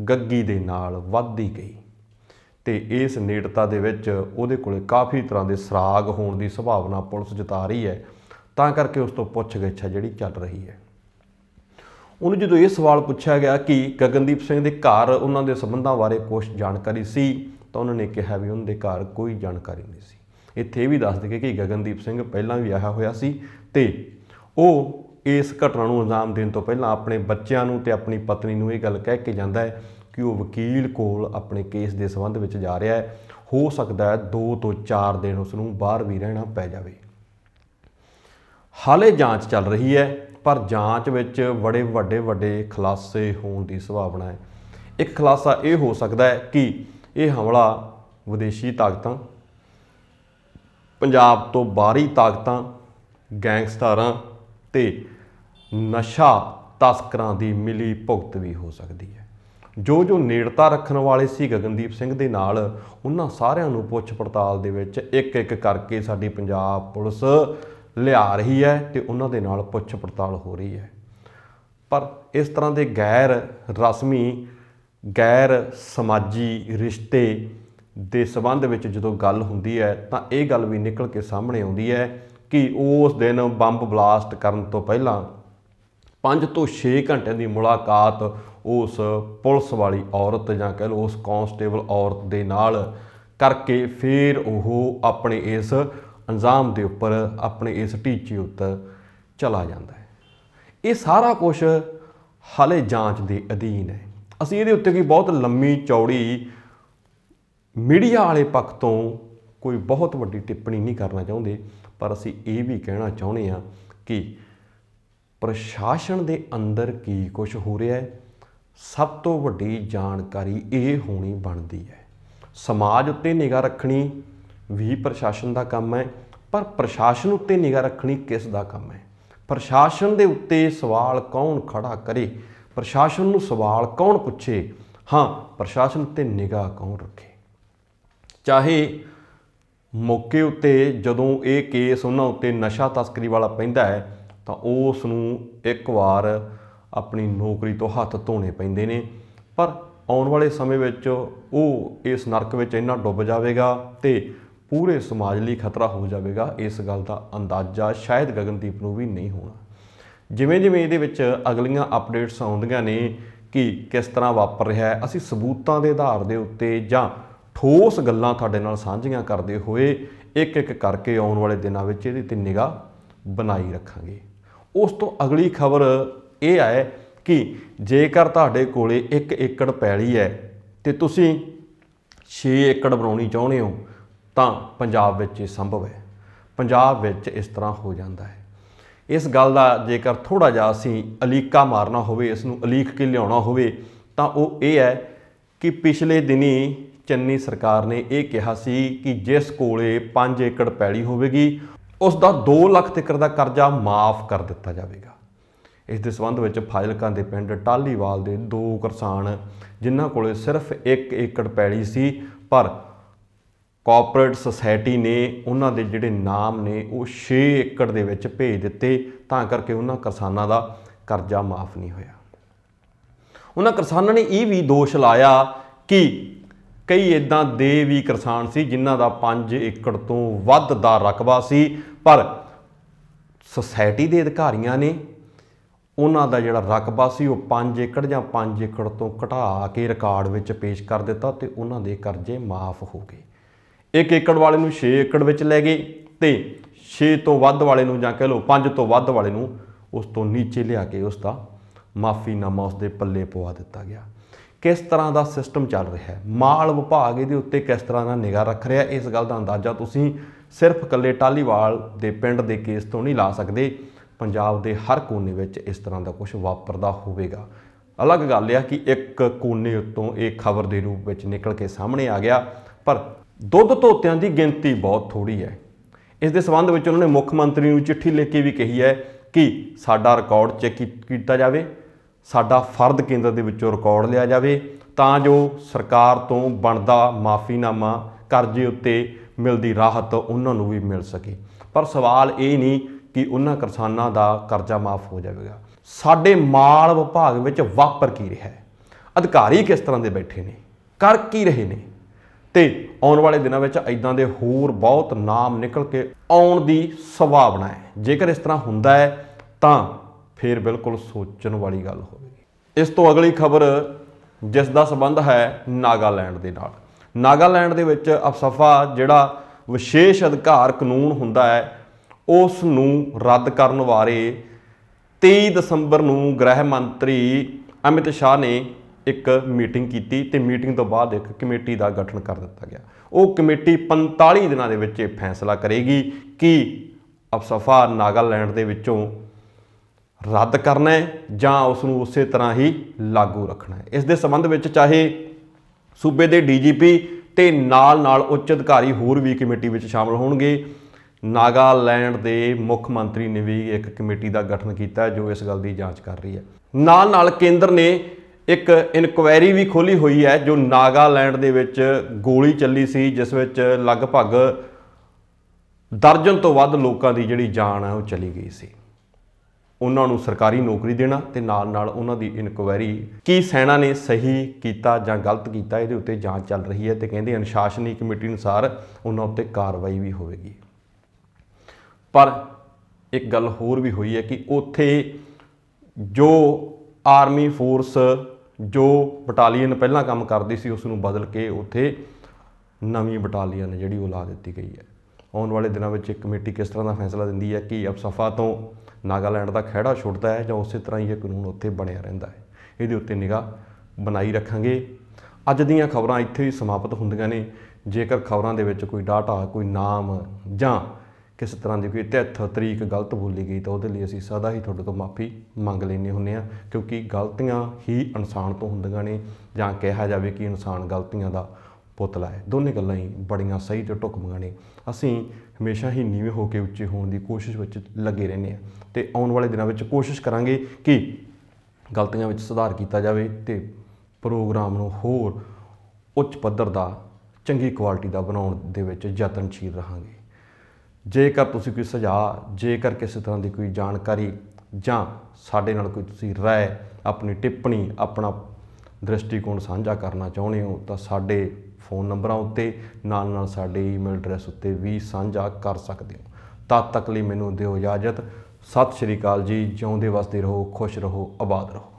ਗੱਗੀ ਦੇ ਨਾਲ ਵੱਧਦੀ ਗਈ ਤੇ ਇਸ ਨੇੜਤਾ ਦੇ ਵਿੱਚ ਉਹਦੇ ਕੋਲੇ ਕਾਫੀ ਤਰ੍ਹਾਂ ਦੇ ਸਰਾਗ ਹੋਣ ਦੀ ਸੰਭਾਵਨਾ ਪੁਲਿਸ ਜਤਾ ਰਹੀ ਹੈ, ਤਾਂ ਕਰਕੇ ਉਸ ਤੋਂ ਪੁੱਛ-ਗਿੱਛ ਜਿਹੜੀ ਚੱਲ ਰਹੀ ਹੈ। ਉਹਨੂੰ ਜਦੋਂ ਇਹ ਸਵਾਲ ਪੁੱਛਿਆ ਗਿਆ ਕਿ ਗਗਨਦੀਪ ਸਿੰਘ ਦੇ ਘਰ ਉਹਨਾਂ ਦੇ ਸੰਬੰਧਾਂ ਬਾਰੇ ਕੁਛ ਜਾਣਕਾਰੀ ਸੀ ਤਾਂ ਉਹਨਾਂ ਨੇ ਕਿਹਾ ਵੀ ਉਹਨਾਂ ਦੇ ਘਰ ਕੋਈ ਜਾਣਕਾਰੀ ਨਹੀਂ ਸੀ। ਇੱਥੇ ਇਹ ਵੀ ਦੱਸ ਦਈਏ ਕਿ ਗਗਨਦੀਪ ਸਿੰਘ ਪਹਿਲਾਂ ਵੀ ਵਿਆਹਿਆ ਹੋਇਆ ਸੀ ਤੇ ਉਹ ਇਸ ਘਟਨਾ ਨੂੰ ਅੰਜਾਮ ਦੇਣ ਤੋਂ ਪਹਿਲਾਂ ਆਪਣੇ ਬੱਚਿਆਂ ਨੂੰ ਤੇ ਆਪਣੀ ਪਤਨੀ ਨੂੰ ਇਹ ਗੱਲ ਕਹਿ ਕੇ ਜਾਂਦਾ ਹੈ ਕਿ ਉਹ ਵਕੀਲ ਕੋਲ ਆਪਣੇ ਕੇਸ ਦੇ ਸੰਬੰਧ ਵਿੱਚ ਜਾ ਰਿਹਾ ਹੈ, ਹੋ ਸਕਦਾ ਹੈ 2 ਤੋਂ 4 ਦਿਨ ਉਸ ਨੂੰ ਬਾਹਰ ਵੀ ਰਹਿਣਾ ਪੈ ਜਾਵੇ। ਹਾਲੇ ਜਾਂਚ ਚੱਲ ਰਹੀ ਹੈ ਪਰ ਜਾਂਚ ਵਿੱਚ ਬੜੇ ਵੱਡੇ ਖੁਲਾਸੇ ਹੋਣ ਦੀ ਸੰਭਾਵਨਾ ਹੈ। ਇੱਕ ਖੁਲਾਸਾ ਇਹ ਹੋ ਸਕਦਾ ਹੈ ਕਿ ਇਹ ਹਮਲਾ ਵਿਦੇਸ਼ੀ ਤਾਕਤਾਂ, ਪੰਜਾਬ ਤੋਂ ਬਾਹਰੀ ਤਾਕਤਾਂ, ਗੈਂਗਸਟਰਾਂ ਤੇ ਨਸ਼ਾ ਤਸਕਰਾਂ ਦੀ ਮਿਲੀ ਭੁਗਤ ਵੀ ਹੋ ਸਕਦੀ ਹੈ। ਜੋ ਨੇੜਤਾ ਰੱਖਣ ਵਾਲੇ ਸੀ ਗਗਨਦੀਪ ਸਿੰਘ ਦੇ ਨਾਲ, ਉਹਨਾਂ ਸਾਰਿਆਂ ਨੂੰ ਪੁੱਛ ਪੜਤਾਲ ਦੇ ਵਿੱਚ ਇੱਕ ਇੱਕ ਕਰਕੇ ਸਾਡੀ ਪੰਜਾਬ ਪੁਲਿਸ ਲਿਆ ਰਹੀ ਹੈ ਤੇ ਉਹਨਾਂ ਦੇ ਨਾਲ ਪੁੱਛ ਪੜਤਾਲ ਹੋ ਰਹੀ ਹੈ। ਪਰ ਇਸ ਤਰ੍ਹਾਂ ਦੇ ਗੈਰ ਰਸਮੀ, ਗੈਰ ਸਮਾਜੀ ਰਿਸ਼ਤੇ ਦੇ ਸੰਬੰਧ ਵਿੱਚ ਜਦੋਂ ਗੱਲ ਹੁੰਦੀ ਹੈ ਤਾਂ ਇਹ ਗੱਲ ਵੀ ਨਿਕਲ ਕੇ ਸਾਹਮਣੇ ਆਉਂਦੀ ਹੈ ਕਿ ਉਸ ਦਿਨ ਬੰਬ ਬਲਾਸਟ ਕਰਨ ਤੋਂ ਪਹਿਲਾਂ 5 ਤੋਂ 6 ਘੰਟਿਆਂ ਦੀ ਮੁਲਾਕਾਤ ਉਸ ਪੁਲਿਸ ਵਾਲੀ ਔਰਤ ਜਾਂ ਕਹਿ ਲਓ ਉਸ ਕਾਂਸਟੇਬਲ ਔਰਤ ਦੇ ਨਾਲ ਕਰਕੇ ਫਿਰ ਉਹ ਆਪਣੇ ਇਸ ਅੰਜਾਮ ਦੇ ਉੱਪਰ, ਆਪਣੇ ਇਸ ਟੀਚੇ ਉੱਤੇ ਚਲਾ ਜਾਂਦਾ ਹੈ। ਇਹ ਸਾਰਾ ਕੁਝ ਹਾਲੇ ਜਾਂਚ ਦੇ ਅਧੀਨ ਹੈ। ਅਸੀਂ ਇਹਦੇ ਉੱਤੇ ਕੋਈ ਬਹੁਤ ਲੰਮੀ ਚੌੜੀ ਮੀਡੀਆ ਵਾਲੇ ਪੱਖ ਤੋਂ ਕੋਈ ਬਹੁਤ ਵੱਡੀ ਟਿੱਪਣੀ ਨਹੀਂ ਕਰਨਾ ਚਾਹੁੰਦੇ, ਪਰ ਅਸੀਂ ਇਹ ਵੀ ਕਹਿਣਾ ਚਾਹੁੰਦੇ ਹਾਂ ਕਿ ਪ੍ਰਸ਼ਾਸਨ ਦੇ ਅੰਦਰ ਕੀ ਕੁਝ ਹੋ ਰਿਹਾ ਹੈ, ਸਭ ਤੋਂ ਵੱਡੀ ਜਾਣਕਾਰੀ ਇਹ ਹੋਣੀ ਬਣਦੀ ਹੈ। ਸਮਾਜ ਉੱਤੇ ਨਿਗਾਹ ਰੱਖਣੀ ਵੀ ਪ੍ਰਸ਼ਾਸਨ ਦਾ ਕੰਮ ਹੈ, ਪਰ ਪ੍ਰਸ਼ਾਸਨ ਉੱਤੇ ਨਿਗਾਹ ਰੱਖਣੀ ਕਿਸ ਦਾ ਕੰਮ ਹੈ? प्रशासन के उत्ते सवाल कौन खड़ा करे, प्रशासन नूं सवाल कौन पूछे, हाँ प्रशासन ते निगाह कौन रखे। चाहे मौके उत्ते जदों ये केस उन्हां उत्ते नशा तस्करी वाला पैंदा है तो उस नूं एक बार अपनी नौकरी तो हत्थ धोने पैंदे ने, पर आउण वाले समय विच वो इस नरक विच इन्ना डुੱਬ जावेगा ते पूरे समाज लिए खतरा हो जाएगा। इस गल का अंदाज़ा शायद गगनदीप नूं भी नहीं होना। जिवें जिवें इहदे विच अगलियां अपडेट्स आउंदियां ने कि किस तरह वापर रहा है, असीं सबूतां दे आधार दे उत्ते जां ठोस गल्लां तुहाडे नाल साझीआं करदे होए एक एक करके आउण वाले दिनां विच इहदे ते निगाह बनाई रखांगे। उस तो अगली खबर यह है कि जेकर तुहाडे कोले 1 एकड़ पैली है ते तुसीं 6 एकड़ बनाउणी चाहुंदे हो तां पंजाब विच ये संभव है, पंजाब विच इस तरह हो जाता है। इस गल का जेकर थोड़ा जिहा असीं अलीका मारना होवे, इसनूं अलीक के लियाउणा होवे तां ओह ये है कि पिछले दिनी चन्नी सरकार ने यह कहा सी कि जिस कोले 5 एकड़ पैली होवेगी उसका 2 लाख तक का करजा माफ़ कर दिता जाएगा। इस दे संबंध में फाजिलका के पिंड टालीवाल के 2 किसान जिन्हां कोले सिर्फ 1 एकड़ पैली सी, पर कॉपरेट सोसाइटी ने उन्होंने जिहड़े नाम ने वो 6 एकड़ दे विच भेज दिते, तां करके उन्हां किसानां दा करजा माफ़ नहीं होया। उन्हां किसानां ने यह भी दोष लाया कि कई इदां दे भी किसान सी जिन्हां दा 5 एकड़ तो वध दा रकबा सी, पर सोसाइटी के अधिकारियों ने उन्हां दा जिहड़ा रकबा सी वो 5 एकड़ जां 5 एकड़ तो घटा के रिकॉर्ड विच पेश कर दिता ते उन्हां दे करजे माफ़ हो गए। 1 एकड़ वाले नूं 6 एकड़ विच लै गए ते 6 तो वध वाले नूं जां कह लो 5 तो वध वाले नूं उस तो नीचे लिया के उसका माफ़ीनामा उसके पल्ले पवा दिता गया। किस तरह का सिस्टम चल रहा है, माल विभाग इहदे उत्ते किस तरह का निगाह रख रहा है, इस गल का अंदाज़ा तुसीं सिर्फ कल्ले टालीवाल दे पिंड दे केस तो नहीं ला सकते, पंजाब के हर कोने विच इस तरह का कुछ वापरदा होवेगा। अलग गल है कि एक कोने उत्तों एक खबर के रूप में निकल के सामने आ गया, पर दुध धोतियां की गिनती बहुत थोड़ी है। इस दे संबंध में उन्होंने मुख मंत्री नूं चिट्ठी लिख के भी कही है कि साडा रिकॉर्ड चैक किया जाए, साडा फर्द केंद्र के विचों रिकॉर्ड लिया जाए तां जो सरकार तो बनदा माफ़ीनामा करजे उत्ते मिलती राहत उन्होंने भी मिल सके। पर सवाल ये नहीं कि उन्हां किसानां दा करजा माफ़ हो जाएगा। साडे माल विभाग विच वापर की रहा है, अधिकारी किस तरह के बैठे ने, कर की रहे ने, ते आउण वाले दिनों में इदां दे होर बहुत नाम निकल के आउण दी संभावना है। जेकर इस तरह हुंदा है तां फिर बिल्कुल सोचण वाली गल होवेगी। इस तो अगली खबर जिस दा संबंध है नागालैंड दे नाल। नागालैंड दे विच अफसफा जिहड़ा विशेष अधिकार कानून हुंदा है उस नूं रद्द करन बारे 23 दसंबर नूं गृह मंत्री अमित शाह ने एक मीटिंग की ते मीटिंग तो बाद एक कमेटी का गठन कर दिता गया। वो कमेटी 45 दिनों के विच फैसला करेगी कि अफसफा नागालैंड दे विचों रद्द करना है जां उसनूं उस तरह ही लागू रखना है। इस दे संबंध में चाहे सूबे के DGP ते नाल नाल उच्च अधिकारी होर भी कमेटी में शामिल होणगे। नागालैंड के मुख मंत्री ने भी एक कमेटी का गठन किया जो इस गल की जांच कर रही है। नाल नाल केंद्र ने एक इनकुआयरी भी खोली हुई है जो नागालैंड दे विच गोली चली सी जिस विच लगभग दर्जन तो वध लोगों की जिहड़ी जान है वो चली गई सी। उन्होंने सरकारी नौकरी देना ते नाल नाल उन्हां दी इनकुआयरी की सेना ने सही किया जां गलत किया इहदे उत्ते जांच चल रही है ते कहंदे अनुशासनी कमेटी अनुसार उन्हां उत्ते कार्रवाई भी होवेगी। पर एक गल होर भी हुई है कि उत्थे जो आर्मी फोर्स जो बटालीयन पहला काम करती सी उसनूं बदल के उत्थे नवीं बटालीयन जिहड़ी वो ला दी गई है। आने वाले दिनों में एक कमेटी किस तरह का फैसला दिंदी है कि अफसफा तो नागालैंड का खैड़ा छुटता है जां उस तरह ही यह कानून उत्थे बनिया रहिंदा है। इहदे उत्ते निगाह बनाई रखांगे। अज दीयां खबरां इत्थे ही समाप्त हुंदियां ने। जेकर खबरां दे विच कोई डाटा कोई नाम जां किस तरह की कोई तिथ तरीक गलत बोली गई तो वो असीं सदा ही तुहाडे तो माफ़ी मंग लैंदे हुंदे आ क्योंकि गलतियां ही इंसान तो हुंदियां ने जां कहा जाए कि इंसान गलतियां का ਪੁਤਲਾ ਹੈ। ਦੋਨੇ ਗੱਲਾਂ ਹੀ ਬੜੀਆਂ ਸਹੀ ਤੇ ਢੁਕਵੀਆਂ ਨੇ। ਅਸੀਂ ਹਮੇਸ਼ਾ ਹੀ ਨੀਵੇਂ ਹੋ ਕੇ ਉੱਚੇ ਹੋਣ ਦੀ ਕੋਸ਼ਿਸ਼ ਵਿੱਚ ਲੱਗੇ ਰਹਿੰਦੇ ਹਾਂ ਤੇ ਆਉਣ ਵਾਲੇ ਦਿਨਾਂ ਵਿੱਚ ਕੋਸ਼ਿਸ਼ ਕਰਾਂਗੇ ਕਿ ਗਲਤੀਆਂ ਵਿੱਚ ਸੁਧਾਰ ਕੀਤਾ ਜਾਵੇ ਤੇ ਪ੍ਰੋਗਰਾਮ ਨੂੰ ਹੋਰ ਉੱਚ ਪੱਧਰ ਦਾ, ਚੰਗੀ ਕੁਆਲਿਟੀ ਦਾ ਬਣਾਉਣ ਦੇ ਵਿੱਚ ਯਤਨਸ਼ੀਲ ਰਹਾਂਗੇ। ਜੇਕਰ ਤੁਸੀਂ ਕੋਈ ਸੁਝਾਅ, ਜੇਕਰ ਕਿਸੇ ਤਰ੍ਹਾਂ ਦੀ ਕੋਈ ਜਾਣਕਾਰੀ ਜਾਂ ਸਾਡੇ ਨਾਲ ਕੋਈ ਤੁਸੀਂ ਰਾਏ, ਆਪਣੀ ਟਿੱਪਣੀ, ਆਪਣਾ ਦ੍ਰਿਸ਼ਟੀਕੋਣ ਸਾਂਝਾ ਕਰਨਾ ਚਾਹੁੰਦੇ ਹੋ ਤਾਂ ਸਾਡੇ ਫ਼ੋਨ ਨੰਬਰਾਂ ਉੱਤੇ ਨਾਲ ਸਾਡੇ ਈਮੇਲ ਐਡਰੈਸ ਉੱਤੇ ਵੀ ਸਾਂਝਾ ਕਰ ਸਕਦੇ ਹੋ। ਤਦ ਤੱਕ ਲਈ ਮੈਨੂੰ ਦਿਓ ਇਜਾਜ਼ਤ। ਸਤਿ ਸ਼੍ਰੀ ਅਕਾਲ ਜੀ। ਜਿਉਂਦੇ ਵਸਦੇ ਰਹੋ, ਖੁਸ਼ ਰਹੋ, ਆਬਾਦ ਰਹੋ।